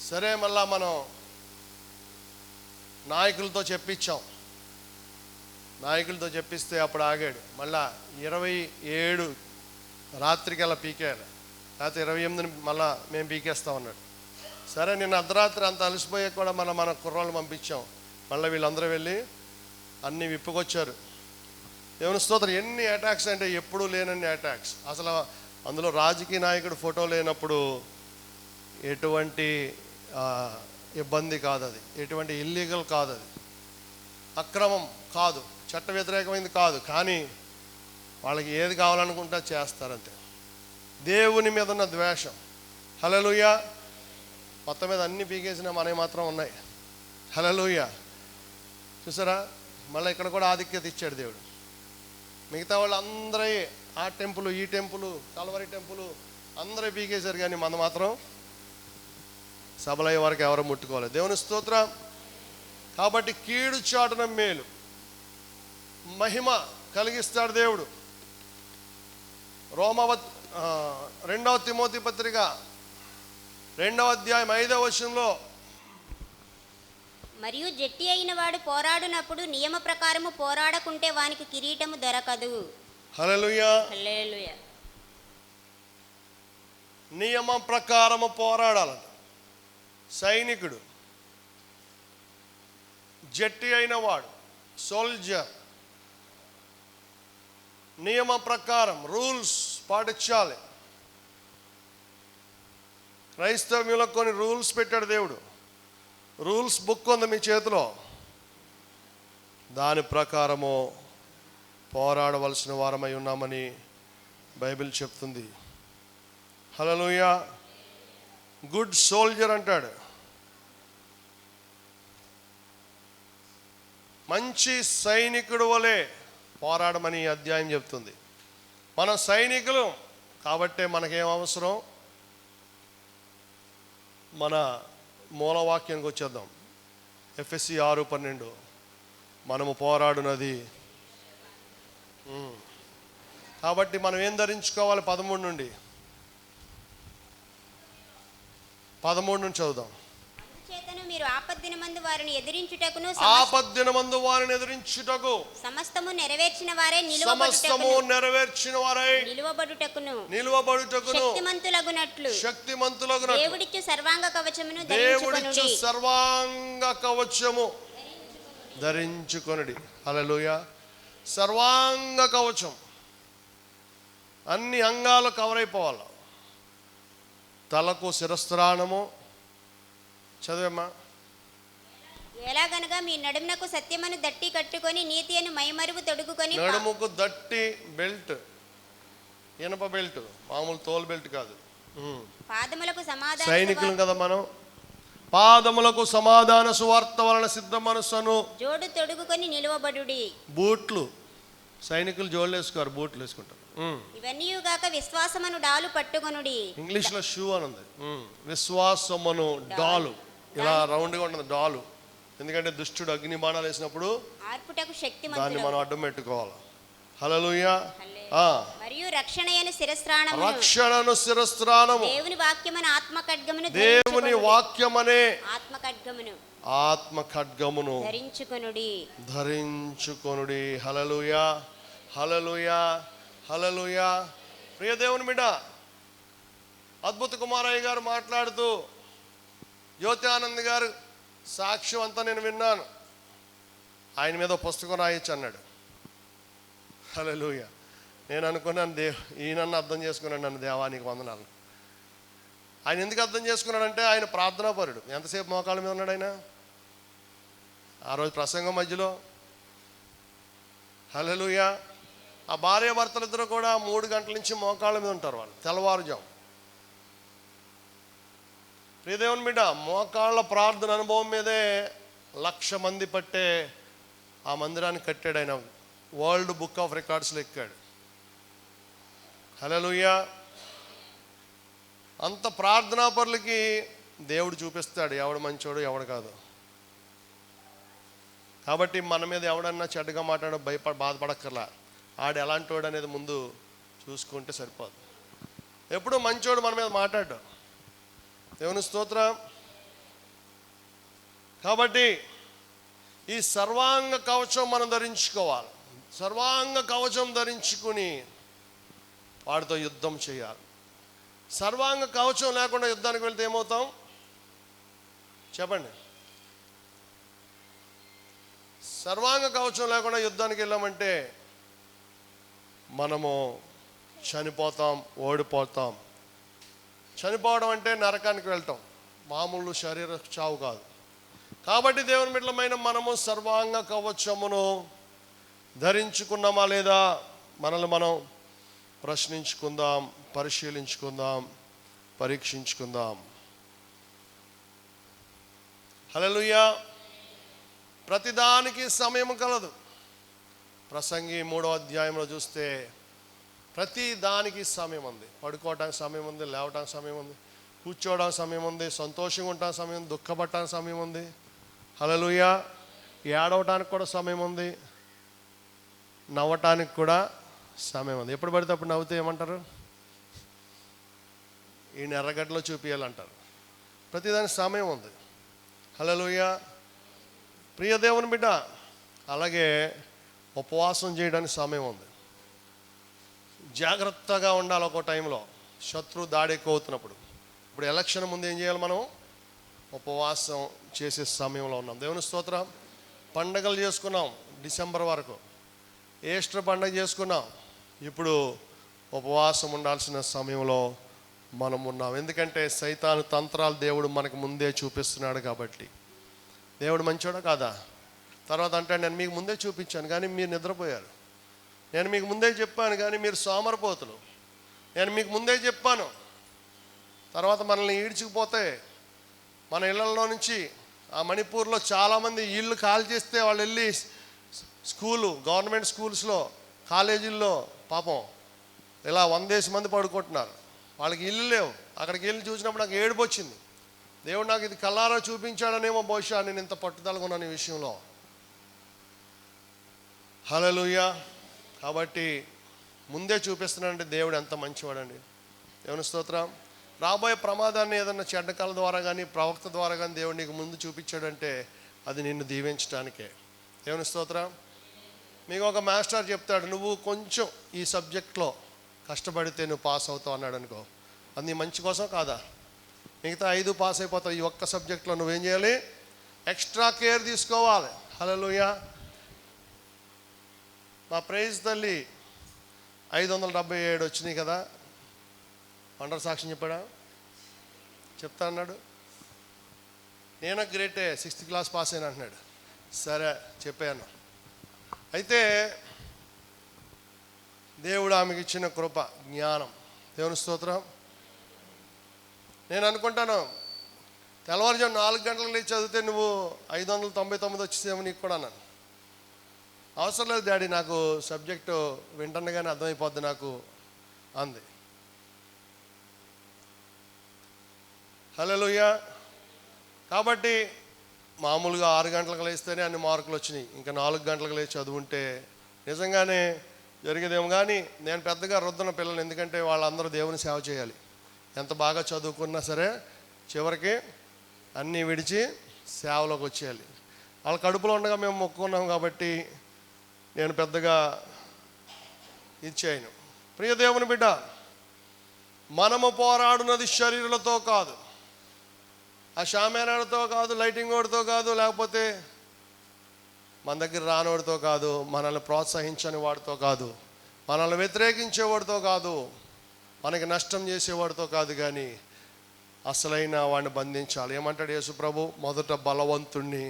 సరే, మళ్ళా మనం నాయకులతో చెప్పిస్తే అప్పుడు ఆగాడు. మళ్ళా 27 రాత్రికి అలా పీకేయాలి, లేకపోతే 28 మళ్ళా మేము పీకేస్తాం అన్నాడు. సరే, నిన్న అర్ధరాత్రి అంత అలసిపోయే కూడా మన కుర్రాళ్ళు పంపించాం. మళ్ళీ వీళ్ళందరూ వెళ్ళి అన్నీ విప్పుకొచ్చారు. దేవుని స్తోత్రం. ఎన్ని అటాక్స్ అంటే ఎప్పుడూ లేనన్ని అటాక్స్. అసలు అందులో రాజకీయ నాయకుడు ఫోటో లేనప్పుడు ఎటువంటి ఇబ్బంది కాదు, అది ఎటువంటి ఇల్లీగల్ కాదు, అది అక్రమం కాదు, చట్ట వ్యతిరేకమైంది కాదు. కానీ వాళ్ళకి ఏది కావాలనుకుంటే చేస్తారంతే. దేవుని మీద ఉన్న ద్వేషం. హల్లెలూయా. మొత్తం మీద అన్ని పీకేసిన మనవి మాత్రం ఉన్నాయి. హల్లెలూయా. చూసారా, మళ్ళీ ఇక్కడ కూడా ఆధిక్యత ఇచ్చాడు దేవుడు. మిగతా వాళ్ళు అందరూ ఆ టెంపుల్, ఈ టెంపుల్, కల్వరి టెంపుల్ అందరూ పీకేశారు, కానీ మన మాత్రం సభలయ్యే వరకు ఎవరు ముట్టుకోవాలి. దేవుని స్తోత్రం. కాబట్టి కీడు చాటున మేలు, మహిమ కలిగిస్తాడు దేవుడు. 2 తిమోతి పత్రిక 2వ అధ్యాయం 5వ వచనంలో, మరియు జట్టి అయిన వాడు పోరాడునప్పుడు నియమ ప్రకారము పోరాడకుంటే వానికి కిరీటము దొరకదు. హల్లెలూయా. హల్లెలూయా. నియమం ప్రకారము పోరాడాలంట. సైనికుడు, జట్టి అయిన వాడు, సోల్జర్, నియమ ప్రకారం రూల్స్ పాటించాలి. క్రైస్తవ్యంలో కొన్ని రూల్స్ పెట్టాడు దేవుడు. రూల్స్ బుక్ ఉంది మీ చేతిలో, దాని ప్రకారము పోరాడవలసిన వారమై ఉన్నామని బైబిల్ చెప్తుంది. హల్లెలూయా. గుడ్ సోల్జర్ అంటాడు. మంచి సైనికుడు వలె పోరాడమని ఈ అధ్యాయం చెప్తుంది. మనం సైనికులు కాబట్టే మనకేం అవసరం? మన మూలవాక్యానికి వచ్చేద్దాం. ఎఫెసీ 6:12, మనము పోరాడునది. కాబట్టి మనం ఏం ధరించుకోవాలి? 13 నుండి చదువుదాం. చేతను మీరు ఆపద్దినమందు వారిని ఎదిరించుటకును సమస్తము నెరవేర్చిన వారే నిలువబడుటకును శక్తిమంతులగునట్లు దేవుడిచ్చు సర్వాంగ కవచము ధరించుకొనుడి. హల్లెలూయా. సర్వాంగ కవచం, అన్ని అంగాలు కవర్ అయిపోవాలి. తలకు శిరస్త్రాణము, చదివమ్మా. ఎలాగనగా మీ నడుమునకు సత్యమును దట్టి కట్టుకొని నీతి అని మైమరుగు తొడుగుకొని, నడుముకు దట్టి బెల్ట్, ఇనప బెల్ట్, మామూలు తోలు బెల్ట్ కాదు. పాదములకు సమాధాన, సైనికులు కదా మనం, పాదములకు సమాధాన సువార్త వలన సిద్ధ మనస్సును జోడు తొడుగుకొని నిలువబడుడి. బూట్లు, సైనికులు జోళ్ళు వేసుకోరు, బూట్లు వేసుకుంటారు. ఇవన్నీ గాక విశ్వాసమును డాలు పట్టుకొనుడి. ఇంగ్లీష్ లో షూ అని ఉంది. విశ్వాసమును డాలు, ఇలా రౌండ్గా ఉంటుంది డాలు. ఎందుకంటే దుష్టుడు అగ్ని బాణాలు వేసినప్పుడు ఆర్పుటకు శక్తిమంతుడు, దాన్ని మనం అడ్డం పెట్టుకోవాలి. హల్లెలూయా. మరియు రక్షణయను శిరస్త్రాణము, రక్షణను శిరస్త్రాణము, దేవుని వాక్యమును ఆత్మ ఖడ్గమును, దేవుని వాక్యమనే ఆత్మ ఖడ్గమును ధరించుకొనుడి. హల్లెలూయా. హల్లెలూయా. హల్లెలూయా. ప్రియ దేవుని బిడ్డ, అద్భుత కుమారయ్య గారు మాట్లాడుతూ, జ్యోతి ఆనంద్ గారు సాక్ష్యం అంతా నేను విన్నాను, ఆయన మీద పుస్తకం రాయొచ్చు అన్నాడు. హల్లెలూయా. నేను అనుకున్నాను, ఈయనన్ను అర్థం చేసుకున్నాను, నన్ను దేవానికి వందనాలు. ఆయన ఎందుకు అర్థం చేసుకున్నాడంటే ఆయన ప్రార్థనాపరుడు. ఎంతసేపు మోకాళ్ళ మీద ఉన్నాడు ఆయన ఆ రోజు ప్రసంగం మధ్యలో. హల్లెలూయా. ఆ భార్య భర్తలిద్దరూ కూడా 3 గంటల నుంచి మోకాళ్ళ మీద ఉంటారు వాళ్ళు, తెల్లవారుజాము. ప్రియదేవుని బిడ్డ, మోకాళ్ళ ప్రార్థన అనుభవం మీదే 1,00,000 మంది పట్టే ఆ మందిరాన్ని కట్టాడు ఆయన. వరల్డ్ బుక్ ఆఫ్ రికార్డ్స్లో ఎక్కాడు. హల్లెలూయా. అంత ప్రార్థనాపరులకి దేవుడు చూపిస్తాడు ఎవడు మంచోడు ఎవడు కాదు. కాబట్టి మన మీద ఎవడన్నా చెడ్డగా మాట్లాడో బాధపడక్కర్లా. ఆడు ఎలాంటి వాడు అనేది ముందు చూసుకుంటే సరిపోదు. ఎప్పుడు మంచోడు మన మీద మాట్లాడు. దేవుని స్తోత్రం. కాబట్టి ఈ సర్వాంగ కవచం మనం ధరించుకోవాలి. సర్వాంగ కవచం ధరించుకుని వాడితో యుద్ధం చేయాలి. సర్వాంగ కవచం లేకుండా యుద్ధానికి వెళ్తే ఏమవుతాం చెప్పండి? సర్వాంగ కవచం లేకుండా యుద్ధానికి వెళ్ళామంటే మనము చనిపోతాం, ఓడిపోతాం. చనిపోవడం అంటే నరకానికి వెళ్తాం, మామూలు శరీర చావు కాదు. కాబట్టి దేవుని బిడ్డలమైన మనము సర్వాంగ కవచమును ధరించుకున్నామా లేదా మనల్ని మనం ప్రశ్నించుకుందాం, పరిశీలించుకుందాం, పరీక్షించుకుందాం. హల్లెలూయా. ప్రతిదానికి సమయం కలదు. ప్రసంగి 3వ అధ్యాయంలో చూస్తే ప్రతి దానికి సమయం ఉంది. పడుకోవడానికి సమయం ఉంది, లేవటానికి సమయం ఉంది, కూర్చోవడానికి సమయం ఉంది, సంతోషంగా ఉండడానికి సమయం ఉంది, దుఃఖపడటానికి సమయం ఉంది. హల్లెలూయా. ఏడవటానికి కూడా సమయం ఉంది, నవ్వటానికి కూడా సమయం ఉంది. ఎప్పుడు పడితే అప్పుడు నవ్వుతే ఏమంటారు? ఈయన ఎర్రగడ్డలో చూపించాలంటారు. ప్రతిదానికి సమయం ఉంది. హల్లెలూయా. ప్రియ దేవుని బిడ్డ, అలాగే ఉపవాసం చేయడానికి సమయం ఉంది. జాగ్రత్తగా ఉండాలి ఒక టైంలో, శత్రు దాడి ఎక్కువ అవుతున్నప్పుడు. ఇప్పుడు ఎలక్షన్ ముందు ఏం చేయాలి? మనం ఉపవాసం చేసే సమయంలో ఉన్నాం. దేవుని స్తోత్రం. పండగలు చేసుకున్నాం డిసెంబర్ వరకు, ఈస్టర్ పండగ చేసుకున్నాం. ఇప్పుడు ఉపవాసం ఉండాల్సిన సమయంలో మనం ఉన్నాం. ఎందుకంటే సైతాను తంత్రాలు దేవుడు మనకు ముందే చూపిస్తున్నాడు కాబట్టి. దేవుడు మంచోడా కాదా? తర్వాత అంటే నేను మీకు ముందే చూపించాను కానీ మీరు నిద్రపోయారు. నేను మీకు ముందే చెప్పాను కానీ మీరు సోమరిపోతులు. నేను మీకు ముందే చెప్పాను. తర్వాత మనల్ని ఈడ్చుకుపోతే మన ఇళ్లలో నుంచి, ఆ మణిపూర్లో చాలామంది ఇళ్ళు ఖాళీ చేస్తే వాళ్ళు వెళ్ళి గవర్నమెంట్ స్కూల్స్లో, కాలేజీల్లో పాపం ఇలా 100 మంది పడుకుంటున్నారు. వాళ్ళకి ఇల్లు లేవు. అక్కడికి వెళ్ళి చూసినప్పుడు నాకు ఏడుపు వచ్చింది. దేవుడు నాకు ఇది కళ్ళారా చూపించాడనేమో బహుశా నేను ఇంత పట్టుదలగా ఉన్నాను ఈ విషయంలో. హల్లెలూయా. కాబట్టి ముందే చూపిస్తున్నాడంటే దేవుడు ఎంత మంచివాడండి. దేవుని స్తోత్రం. రాబోయే ప్రమాదాన్ని ఏదన్నా చెడ్డకాల ద్వారా కానీ ప్రవక్త ద్వారా కానీ దేవుడు నీకు ముందు చూపించాడంటే అది నిన్ను దీవించడానికే. దేవుని స్తోత్రం. మీకు ఒక మాస్టర్ చెప్తాడు, నువ్వు కొంచెం ఈ సబ్జెక్ట్లో కష్టపడితే నువ్వు పాస్ అవుతావు అన్నాడు అనుకో, అది నీ మంచి కోసం కాదా? మిగతా 5 పాస్ అయిపోతావు. ఈ ఒక్క సబ్జెక్ట్లో నువ్వేం చేయాలి? ఎక్స్ట్రా కేర్ తీసుకోవాలి. హల్లెలూయా. మా ప్రైజ్ తల్లి 577 వచ్చినాయి కదా. వండర్ సాక్ష్యం చెప్పాడా? చెప్తా అన్నాడు. నేను గ్రేటే, 6th క్లాస్ పాస్ అయినా అంటున్నాడు. సరే చెప్పాను. అయితే దేవుడు ఆమెకి ఇచ్చిన కృప, జ్ఞానం. దేవుని స్తోత్రం. నేను అనుకుంటాను తెల్లవారుజాము 4 గంటలకు లేచి చదివితే నువ్వు 599 వచ్చేసేమో నీకు కూడా అన్నాను. అవసరం లేదు డాడీ, నాకు సబ్జెక్టు వింటుండగానే అర్థమైపోద్ది నాకు అంది. హల్లెలూయా. కాబట్టి మామూలుగా 6 గంటలకు లేస్తేనే అన్ని మార్కులు వచ్చినాయి. ఇంకా 4 గంటలకు లేచి చదువుంటే నిజంగానే జరిగేదేమో. కానీ నేను పెద్దగా రుద్దన పిల్లలు, ఎందుకంటే వాళ్ళందరూ దేవుని సేవ చేయాలి. ఎంత బాగా చదువుకున్నా సరే చివరికి అన్నీ విడిచి సేవలోకి వచ్చేయాలి. వాళ్ళ కడుపులో ఉండగా మేము మొక్కుకున్నాం కాబట్టి నేను పెద్దగా ఇచ్చేయను. ప్రియ దేవుని బిడ్డ, మనము పోరాడున్నది శరీరాలతో కాదు, ఆ షామేనాడితో కాదు, లైటింగ్ వాడితో కాదు, లేకపోతే మన దగ్గర రానోడితో కాదు, మనల్ని ప్రోత్సహించని వాడితో కాదు, మనల్ని వ్యతిరేకించేవాడితో కాదు, మనకి నష్టం చేసేవాడితో కాదు, కానీ అసలైన వాడిని బంధించాలి. ఏమంటాడు యేసు ప్రభు? మొదట బలవంతుణ్ణి,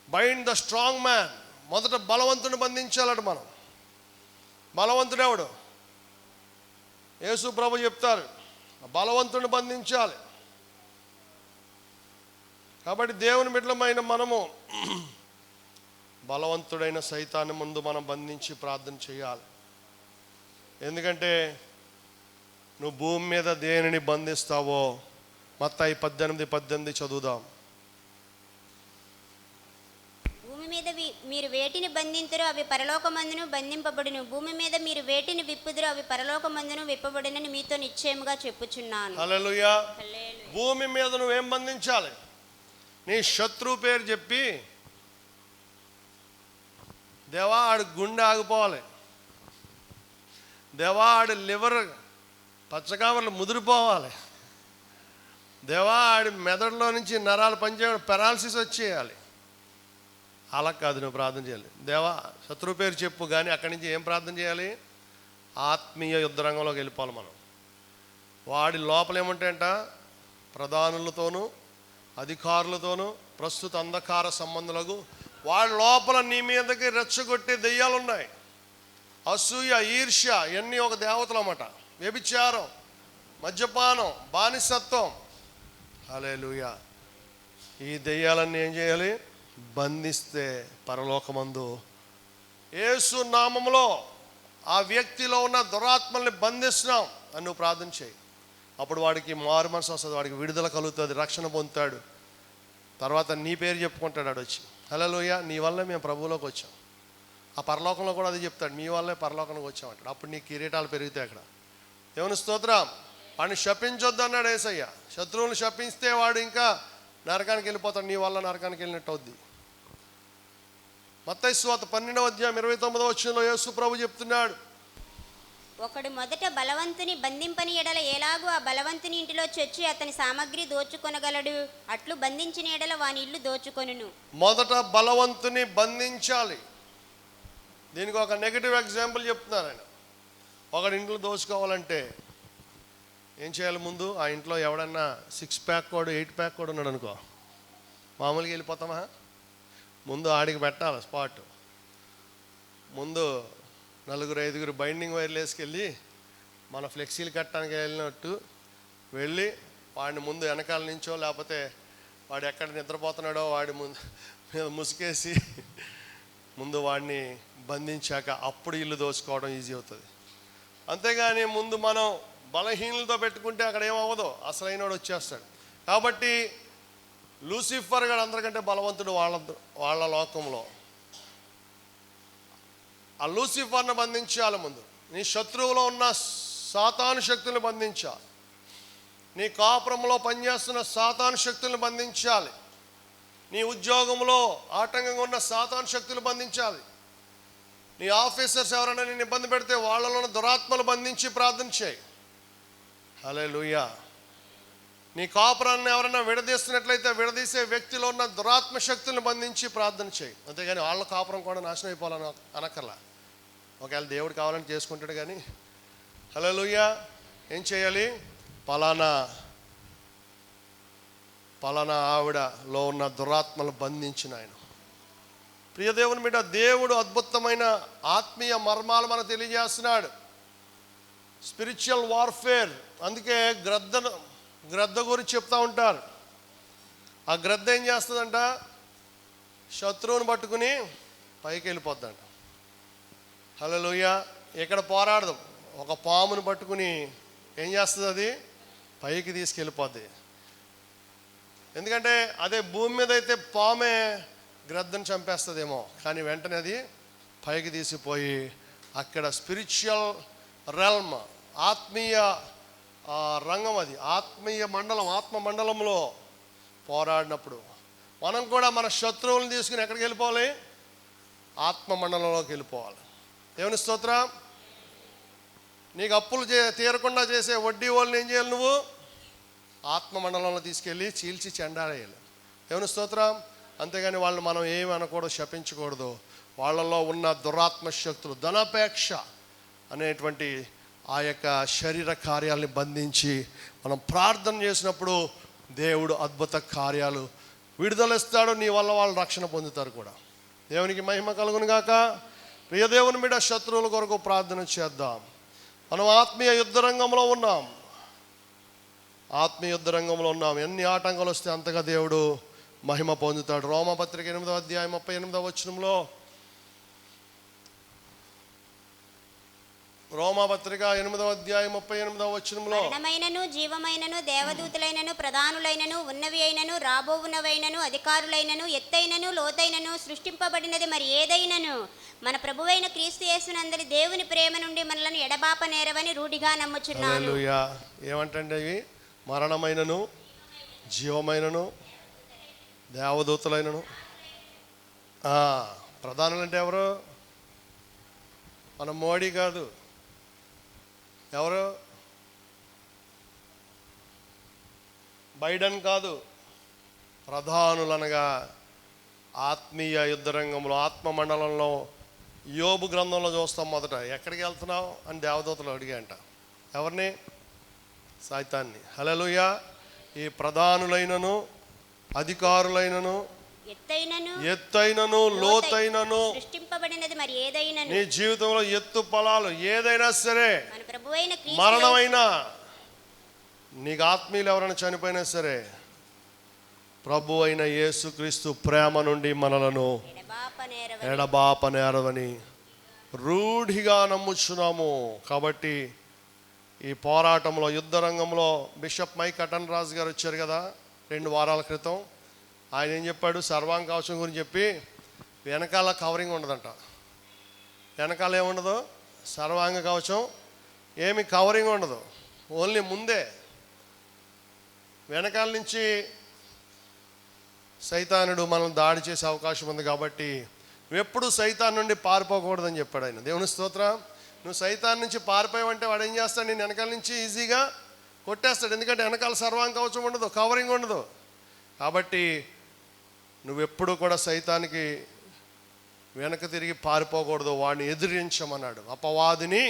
బైండ్ ద స్ట్రాంగ్ మ్యాన్. మొదట బలవంతుని బంధించాలట. మనం బలవంతుడు ఎవడు? యేసు ప్రభు చెప్తారు, బలవంతుని బంధించాలి. కాబట్టి దేవుని బిడ్డలమైన మనము బలవంతుడైన సైతాన్ని ముందు మనం బంధించి ప్రార్థన చేయాలి. ఎందుకంటే నువ్వు భూమి మీద దేనిని బంధిస్తావో, మత్తయి 18:18 చదువుదాం. భూమి మీద మీరు వేటిని బంధింతురో అవి పరలోకమందును బంధింపబడును, భూమి మీద మీరు వేటిని విప్పుదురో అవి పరలోకమందును విప్పబడునని మీతో నిశ్చయముగా చెప్పుచున్నాను. హల్లెలూయా. భూమి మీద నువ్వేం బంధించాలి? నీ శత్రువు పేరు చెప్పి, దేవా ఆడి గుండె ఆగిపోవాలి, దేవా ఆడి లివర్ పచ్చకావర్లు ముదిరిపోవాలి, దేవా ఆడి మెదడులో నుంచి నరాలు పనిచేయ పెరాలసిస్ వచ్చేయాలి. అలా కాదు నువ్వు ప్రార్థన చేయాలి. దేవా శత్రువు పేరు చెప్పు, కానీ అక్కడి నుంచి ఏం ప్రార్థన చేయాలి? ఆత్మీయ యుద్ధరంగంలోకి వెళ్ళిపోవాలి మనం. వాడి లోపల ఏముంటాయంట? ప్రధానులతోనూ అధికారులతోనూ ప్రస్తుత అంధకార సంబంధులకు వాళ్ళ లోపల నీ మీదకి రెచ్చగొట్టే దెయ్యాలు ఉన్నాయి. అసూయ, ఈర్ష్య, ఇవన్నీ ఒక దేవతలు అన్నమాట. వ్యభిచారం, మద్యపానం, బానిసత్వం. హల్లెలూయా. ఈ దెయ్యాలన్నీ ఏం చేయాలి? బంధిస్తే పరలోకమందు యేసు నామములో ఆ వ్యక్తిలో ఉన్న దురాత్మల్ని బంధిస్తున్నాం అని నువ్వు ప్రార్థన చేయి. అప్పుడు వాడికి మారు మనసు వస్తుంది, వాడికి విడుదల కలుగుతుంది, రక్షణ పొందుతాడు. తర్వాత నీ పేరు చెప్పుకుంటాడు వాడు వచ్చి, హల్లెలూయా నీ వల్లే మేము ప్రభువులోకి వచ్చాం. ఆ పరలోకంలో కూడా అది చెప్తాడు, మీ వల్లే పరలోకానికి వచ్చామంటాడు. అప్పుడు నీ కిరీటాలు పెరుగుతాయి అక్కడ. దేవుని స్తోత్రం. వాడిని శపించొద్దు అన్నాడు యేసయ్య. శత్రువుని శపిస్తే వాడు ఇంకా నరకానికి వెళ్ళిపోతాడు, నీ వల్ల నరకానికి వెళ్ళినట్టు అవుద్ది. మత్తయి సువార్త 12వ అధ్యాయం 29వ వచనంలో యేసు ప్రభు చెప్తున్నాడు, ఒకడు మొదట బలవంతుని బంధింపని ఎడల ఎలాగూ ఆ బలవంతుని ఇంటిలో చొచ్చి అతని సామగ్రి దోచుకొనగలడు, అట్లు బంధించిన ఎడల వాని ఇల్లు దోచుకొనును. మొదట బలవంతుని బంధించాలి. దీనికి ఒక నెగిటివ్ ఎగ్జాంపుల్ చెప్తున్నారు ఆయన. ఒకడి ఇంట్లో దోచుకోవాలంటే ఏం చేయాలి? ముందు ఆ ఇంట్లో ఎవడన్నా 6 ప్యాక్ కోడ్ 8 ప్యాక్ కోడ్ ఉన్నాడు అనుకో, మామూలుగా వెళ్ళిపోతామా? ముందు ఆడికి పెట్టాలి స్పాట్. ముందు 4-5 బైండింగ్ వైర్లు వేసుకెళ్ళి మన ఫ్లెక్సీలు కట్టడానికి వెళ్ళినట్టు వెళ్ళి వాడిని ముందు వెనకాల నుంచో, లేకపోతే వాడు ఎక్కడ నిద్రపోతున్నాడో వాడి ముందు మీద ముసుకేసి ముందు వాడిని బంధించాక అప్పుడు ఇల్లు దోచుకోవడం ఈజీ అవుతుంది. అంతేగాని ముందు మనం బలహీనలతో పెట్టుకుంటే అక్కడ ఏమవ్వదు, అసలైనోడు వచ్చేస్తాడు. కాబట్టి లూసిఫర్ గారు అందరికంటే బలవంతుడు వాళ్ళ లోకంలో. ఆ లూసిఫర్ను బంధించాలి. ముందు నీ శత్రువులో ఉన్న సాతాను శక్తులను బంధించాలి. నీ కాపురంలో పనిచేస్తున్న సాతాను శక్తులను బంధించాలి. నీ ఉద్యోగంలో ఆటంకంగా ఉన్న సాతాను శక్తులు బంధించాలి. నీ ఆఫీసర్స్ ఎవరైనా నేను ఇబ్బంది పెడితే వాళ్ళలో ఉన్న దురాత్మలు బంధించి ప్రార్థన చేయి. హల్లెలూయా. నీ కాపురాన్ని ఎవరైనా విడదీస్తున్నట్లయితే విడదీసే వ్యక్తిలో ఉన్న దురాత్మ శక్తులను బంధించి ప్రార్థన చేయి. అంతేగాని వాళ్ళ కాపురం కూడా నాశనం అయిపోవాలని అనక్కర్లా. ఒకవేళ దేవుడు కావాలని చేసుకుంటాడు కానీ. హల్లెలూయా. ఏం చేయాలి? పలానా ఆవిడలో ఉన్న దురాత్మలు బంధించిన ఆయన. ప్రియ దేవుని బిడ్డ, దేవుడు అద్భుతమైన ఆత్మీయ మర్మాలు మనకు తెలియజేస్తున్నాడు. Spiritual warfare. అందుకే గ్రద్ద గురించి చెప్తా ఉంటారు. ఆ గ్రద్ద ఏం చేస్తుందంట? శత్రువుని పట్టుకుని పైకి వెళ్ళిపోద్దంట. హల్లెలూయా. ఇక్కడ పోరాడదు. ఒక పాముని పట్టుకుని ఏం చేస్తుంది? అది పైకి తీసుకెళ్ళిపోద్ది. ఎందుకంటే అదే భూమి మీద అయితే పామే గ్రద్దను చంపేస్తుందేమో, కానీ వెంటనే అది పైకి తీసిపోయి అక్కడ స్పిరిచువల్ రెల్మ్, ఆత్మీయ రంగం, అది ఆత్మీయ మండలం, ఆత్మ మండలంలో పోరాడినప్పుడు మనం కూడా మన శత్రువులను తీసుకుని ఎక్కడికి వెళ్ళిపోవాలి? ఆత్మ మండలంలోకి వెళ్ళిపోవాలి. దేవుని స్తోత్రం. నీకు అప్పులు తీరకుండా చేసే వడ్డీ వాళ్ళని ఏం చేయాలి? నువ్వు ఆత్మ మండలంలో తీసుకెళ్ళి చీల్చి చెండాడేయాలి. దేవుని స్తోత్రం. అంతేగాని వాళ్ళు మనం ఏమి అనకూడదు, శపించకూడదు. వాళ్ళలో ఉన్న దురాత్మ శక్తులు, ధనాపేక్ష అనేటువంటి ఆ యొక్క శరీర కార్యాలని బంధించి మనం ప్రార్థన చేసినప్పుడు దేవుడు అద్భుత కార్యాలు విడుదలిస్తాడు. నీ వల్ల వాళ్ళు రక్షణ పొందుతారు కూడా. దేవునికి మహిమ కలుగును గాక. ప్రియ దేవుని మీద శత్రువుల కొరకు ప్రార్థన చేద్దాం. మనం ఆత్మీయ యుద్ధ రంగంలో ఉన్నాం. ఎన్ని ఆటంకాలు వస్తే అంతగా దేవుడు మహిమ పొందుతాడు. రోమాపత్రిక 8వ అధ్యాయం 38వ వచనంలో, రోమాపత్రిక 8వ అధ్యాయం 38వ వచనంలో, మరణమైనను జీవమైనను దేవదూతులైనను ప్రధానులైనను ఉన్నవి అయినను రాబోవునవైనను అధికారులైనను ఎత్తైనను లోతైనను సృష్టింపబడినది మరి ఏదైనను మన ప్రభువైన క్రీస్తు యేసునందరి దేవుని ప్రేమ నుండి మనలను ఎడబాప నేరవని రూఢిగా నమ్ముచున్నాను. హల్లెలూయా. ఏమంటే ఇవి? మరణమైనను జీవమైనను దేవదూతలైనను. ప్రధానులు అంటే ఎవరు? మన మోడీ కాదు. ఎవరు? బైడెన్ కాదు. ప్రధానులనగా ఆత్మీయ యుద్ధ రంగంలో, ఆత్మ మండలంలో యోబు గ్రంథంలో చూస్తాం. మొదట ఎక్కడికి వెళ్తున్నావు అని దేవదూతలు అడిగాయంట. ఎవరిని? సైతాన్ని. హల్లెలూయా. ఈ ప్రధానులైనను అధికారులైనను ఎత్తైనను లోతైనను సృష్టింపబడినది మరి ఏదైనను. నీ జీవితంలో ఎత్తు పొలాలు ఏదైనా సరే, మరణమైనా, నీకు ఆత్మీయులు ఎవరైనా చనిపోయినా సరే, ప్రభు అయిన యేసుక్రీస్తు ప్రేమ నుండి మనలను ఎడబాప నేరవని రూఢిగా నమ్ముచున్నాము. కాబట్టి ఈ పోరాటంలో, యుద్ధ రంగంలో బిషప్ మైక్ అటన్ రాజు గారు వచ్చారు కదా 2 వారాల క్రితం. ఆయన ఏం చెప్పాడు? సర్వాంగ కవచం గురించి చెప్పి వెనకాల కవరింగ్ ఉండదంట. వెనకాల ఏముండదు? సర్వాంగ కవచం ఏమి కవరింగ్ ఉండదు, ఓన్లీ ముందే. వెనకాల నుంచి సైతానుడు మనం దాడి చేసే అవకాశం ఉంది. కాబట్టి నువ్వు ఎప్పుడు సైతాన్ నుండి పారిపోకూడదని చెప్పాడు ఆయన. దేవుని స్తోత్రం. నువ్వు సైతాన్ నుంచి పారిపోయావంటే వాడు ఏం చేస్తాడు? నేను వెనకాల నుంచి ఈజీగా కొట్టేస్తాడు. ఎందుకంటే వెనకాల సర్వాంగ కవచం ఉండదు, కవరింగ్ ఉండదు. కాబట్టి నువ్వెప్పుడు కూడా సైతానికి వెనక తిరిగి పారిపోకూడదు, వాడిని ఎదిరించమన్నాడు. అపవాదిని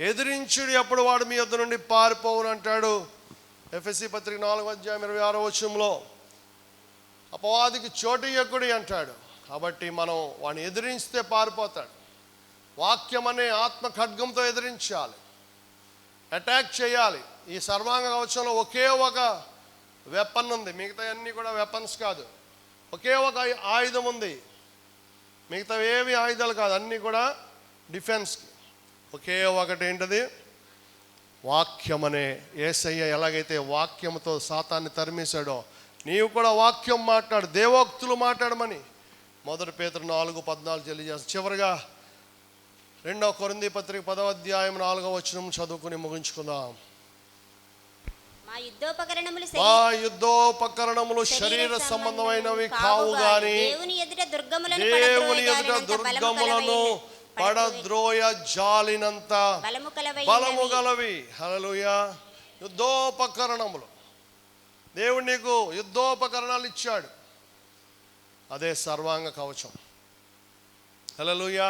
ఎదిరించుడు, అప్పుడు వాడు మీ యొద్ద నుండి పారిపోవును అంటాడు. ఎఫెసీ పత్రిక 4:26 అపవాదికి చోటు ఇయ్యకుడి అంటాడు. కాబట్టి మనం వాడిని ఎదిరిస్తే పారిపోతాడు. వాక్యం అనే ఆత్మ ఖడ్గంతో ఎదిరించాలి, అటాక్ చేయాలి. ఈ సర్వాంగ కవచంలో ఒకే ఒక వెపన్ ఉంది, మిగతా అన్నీ కూడా వెపన్స్ కాదు. ఒకే ఒక ఆయుధం ఉంది, మిగతా ఏవి ఆయుధాలు కాదు, అన్నీ కూడా డిఫెన్స్కి. ఒకే ఒకటి ఏంటది? వాక్యం అనే. యేసయ్య ఎలాగైతే వాక్యంతో సాతాన్ని తరిమేశాడో, నీవు కూడా వాక్యం మాట్లాడు, దేవోక్తులు మాట్లాడమని 1 పేతురు 4:14 తెలియజేస్తాడు. చివరిగా 2 కొరింథీ పత్రిక 10:4 చదువుకుని ముగించుకుందాం. మా యుద్ధోపకరణములు శరీర సంబంధమైనవి కావు గాని దేవుని ఎదుట దుర్గములను పడద్రోయ జాలినంత బలము గలవి. హల్లెలూయా. యుద్ధోపకరణములు, దేవుడు నీకు యుద్ధోపకరణాలు ఇచ్చాడు. అదే సర్వాంగ కవచం. హల్లెలూయా.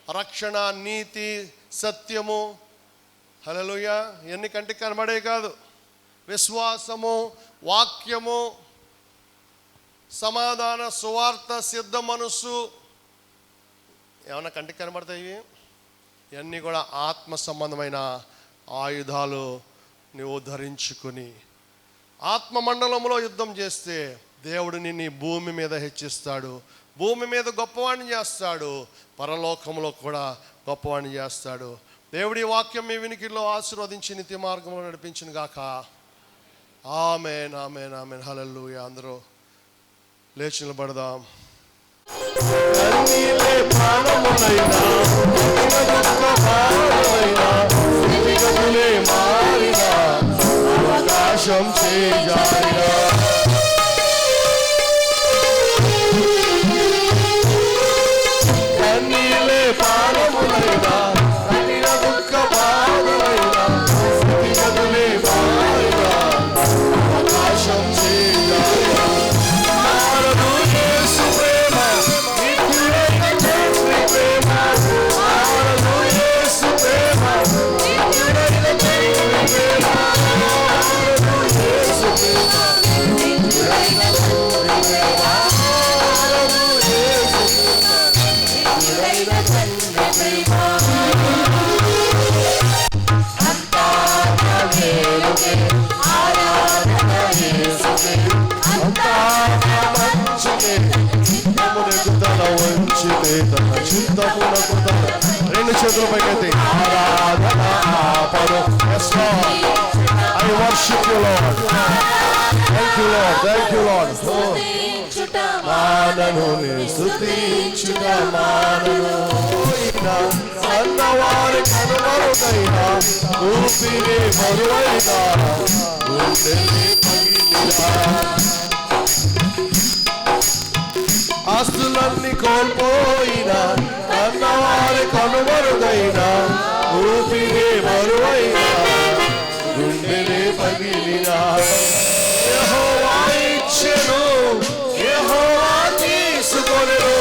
రక్షణ, నీతి, సత్యము, హల్లెలూయా, ఎన్ని కంటికి కనబడే కాదు. విశ్వాసము, వాక్యము, సమాధాన, సువార్త, సిద్ధ మనస్సు, ఏమన్నా కంటికి కనబడతాయి? ఇవన్నీ కూడా ఆత్మ సంబంధమైన ఆయుధాలు నువ్వు ధరించుకుని ఆత్మ మండలంలో యుద్ధం చేస్తే దేవుడు నిన్ను భూమి మీద హెచ్చిస్తాడు, భూమి మీద గొప్పవాణ్ణి చేస్తాడు, పరలోకంలో కూడా గొప్పవాణ్ణి చేస్తాడు. దేవుడి వాక్యం మీ వినికిడిలో ఆశీర్వదించి నిత్య మార్గంలో నడిపించును గాక. ఆమేన్, ఆమేన్, ఆమేన్. హల్లెలూయా. అందరూ లేచి నిలబడదాం. అవకాశం చేయాలిగా కన్నీలే పానములైనా కఠిన దుఃఖ బాధలైనా స్థితిగతులే మారినా అవకాశం చేయాలిగా. మారదు యేసు ప్రేమ, నిత్యుడైన తండ్రి ప్రేమ. మారదు యేసు ప్రేమ, నిత్యుడైన తండ్రి ప్రేమ. మారదు యేసు ప్రేమ, నిత్యుడైన తండ్రి ప్రేమ. మారదు యేసు ప్రేమ, అంతా మేలుకే ఆరాధన యేసుకే, అంతా మంచికే, చిత్తమునకు తల వంచితే తన చిత్తమునకు తల. 2 చేతుల పైకెత్తి ఆరాధన ఆపరు. Yes Lord, I worship you Lord. Thank you Lord, thank you Lord. మానను స్తుతించుట మానను అన్నవారి కనుమరుగైనా ఊపిరి మరువైనా గుండెని పగిలినా ఆస్తులన్నీ కోల్పోయినా అన్నవారి కనుమరుగైనా ఊపిరి మరువైనా గుండెని పగిలినా యెహోవా ఇచ్చెను, యెహోవా తీసుకొనెను,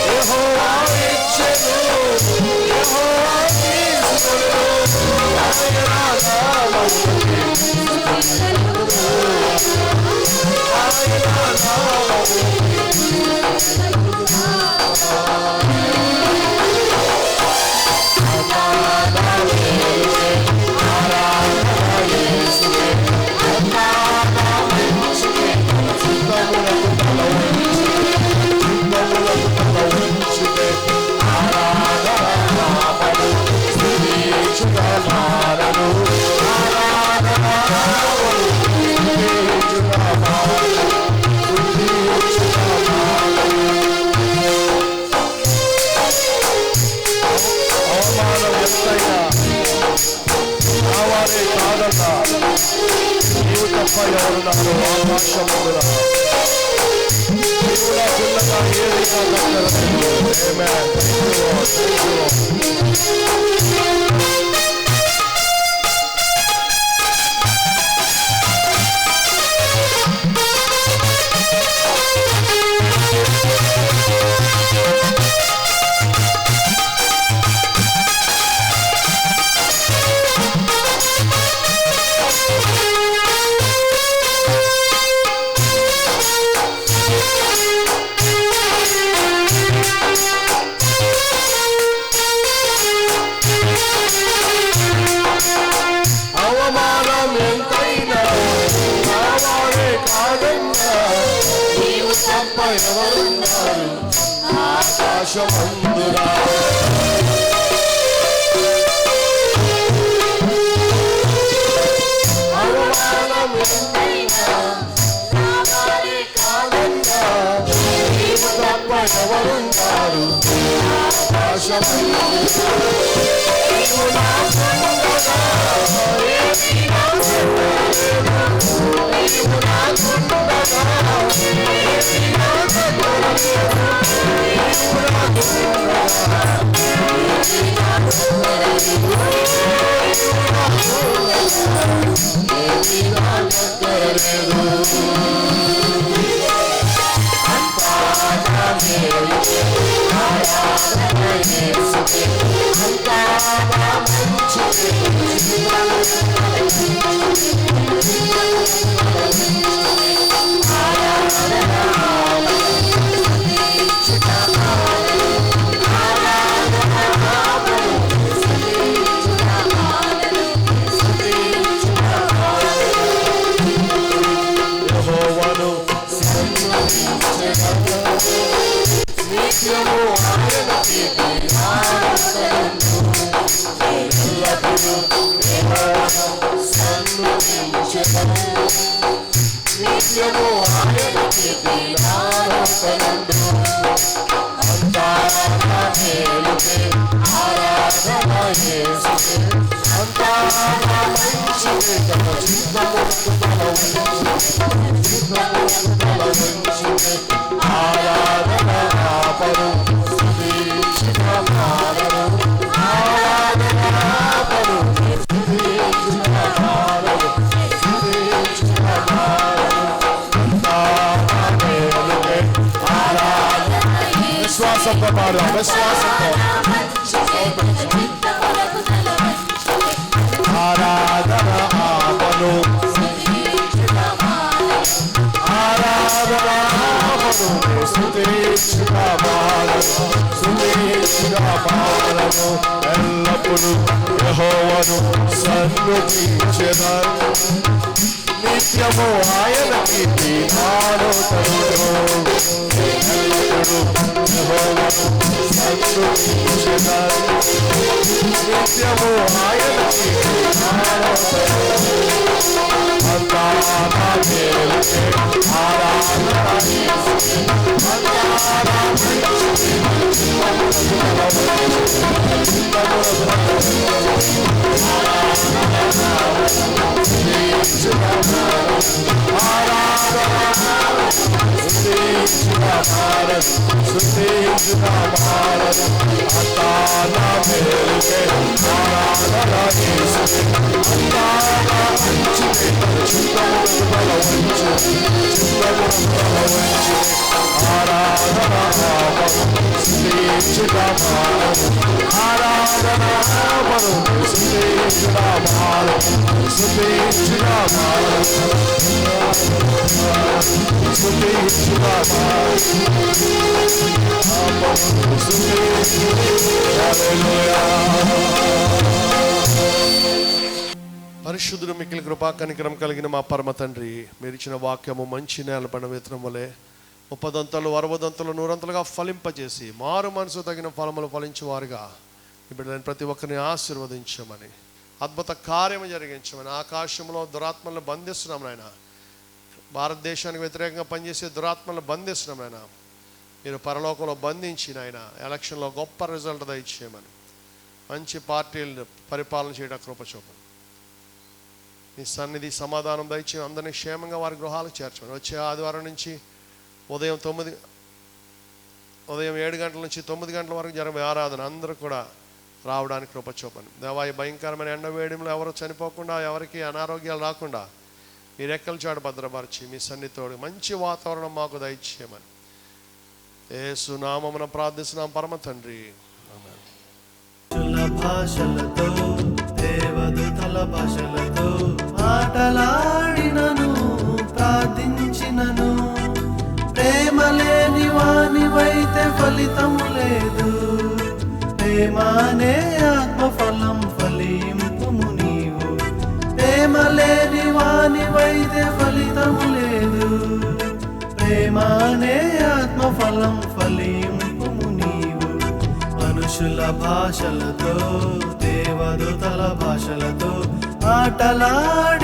యెహోవా ఇచ్చెను, యెహోవా తీసుకొనెను. ఆయన నామముకే ఆయన నామముకే ఆరాధన స్థానం ఎంతైనా కావాలే కాదన్నా, నీవు తప్ప ఎవరున్నారు ఆకాశమున? నీవు నాకున్నగా ఏది నా దగ్గర అవమానం ఎంతైనా కావాలే కాదన్నా, నీవు తప్ప ఎవరున్నారు ఆకాశమందునా? అవమానం ఎంతైనా కావాలే కాదన్నా, నీవు తప్ప ఎవరున్నారు ఆకాశమందునా? నీవు నాకున్నగా ఏది నా దగ్గర లేదు, నీవు నాకున్నగా ఏది నా దగ్గర లేదు, నీవు నాకున్నగా ఏది నా దగ్గర లేదు, నీవు నాకున్నగా ఏది నా దగ్గర లేదు. అంతా నా మేలుకే, ఆరాధన యేసుకే, అంతా నా మంచికే. యెహోవాను సన్నిధించెదను, నిత్యము ఆయన కీర్తించెదను. ఎల్లప్పుడూ యెహోవాను సన్నిధించెదను, నిత్యము ఆయన కీర్తించెదను. అంతా నా మేలుకే, ఆరాధన యేసుకే, అంతా నా మంచికే. తన చిత్తమునకు తల వంచుకే, ఆరాధన ఆపరు, స్తుతించిన పాడరు, ఆరాధన ఆపరు, స్తుతించిన పాడరు, స్తుతించిన పాడరు. అంతా నా మేలుకే, ఆరాధన. విశ్వాసంతో పాడదాం, విశ్వాసంతో. ఆరాధన ఆపను, ఆరాధన ఆపను, స్తుతించిన పాడను, స్తుతించిన పాడను. ఎల్లప్పుడూ యెహోవాను సన్నిధించెదను, నిత్యము ఆయన కీర్తి పాడుతను. ఎల్లప్పుడూ యెహోవాను సన్నిధించెదను, నిత్యము ఆయన కీర్తి పాడుతను. అంతా నా మేలుకే, ఆరాధన యేసుకే, అంతా నా మంచికే. పరిశుద్ధుడు మిక్కిలి కృపా కనికరం కలిగిన మా పరమ తండ్రి, మీరు ఇచ్చిన వాక్యము మంచి నేలపడిన విత్తనం వలె 30 60 100 ఫలింపజేసి మారు మనసు తగిన ఫలములు ఫలించేవారుగా ఇప్పుడు ప్రతి ఒక్కరిని ఆశీర్వదించమని, అద్భుత కార్యము జరిగించమని. ఆకాశంలో దురాత్మలను బంధిస్తున్నాం నాయన, భారతదేశానికి వ్యతిరేకంగా పనిచేసే దురాత్మలను బంధిస్తున్నాం నాయన. మీరు పరలోకంలో బంధించి నాయన ఎలక్షన్లో గొప్ప రిజల్ట్ దయచేయమని, మంచి పార్టీలు పరిపాలన చేయడం కృప చూపండి. నీ సన్నిధి సమాధానం దయచి అందరినీ క్షేమంగా వారి గృహాలకు చేర్చండి. వచ్చే ఆదివారం నుంచి ఉదయం 7 గంటల నుంచి 9 గంటల వరకు జరిగే ఆరాధన అందరూ కూడా రావడానికి కృప చూపండి. దేవా, ఈ భయంకరమైన ఎండ వేడిలో ఎవరు చనిపోకుండా, ఎవరికి అనారోగ్యాలు రాకుండా మీ రెక్కల చాటు భద్రపరిచి మీ సన్నిధితోడు మంచి వాతావరణం మాకు దయచేయమని యేసు నామమున ప్రార్థిస్తున్నాం పరమ తండ్రి. భాషలతో దేవదూతల భాషలతో మాటలాడినను ప్రార్థించినను ప్రేమ లేని వానివైతే ఫలితము లేదు. ప్రేమనే ఆత్మఫలం ఫలింపుము నీవు. ప్రేమ లేని వానివైతే ఫలితము లేదు. ప్రేమనే ఆత్మఫలం ఫలింపుము నీవు. మనుషుల భాషలతో దేవదూతల భాషలతో మాటలాడి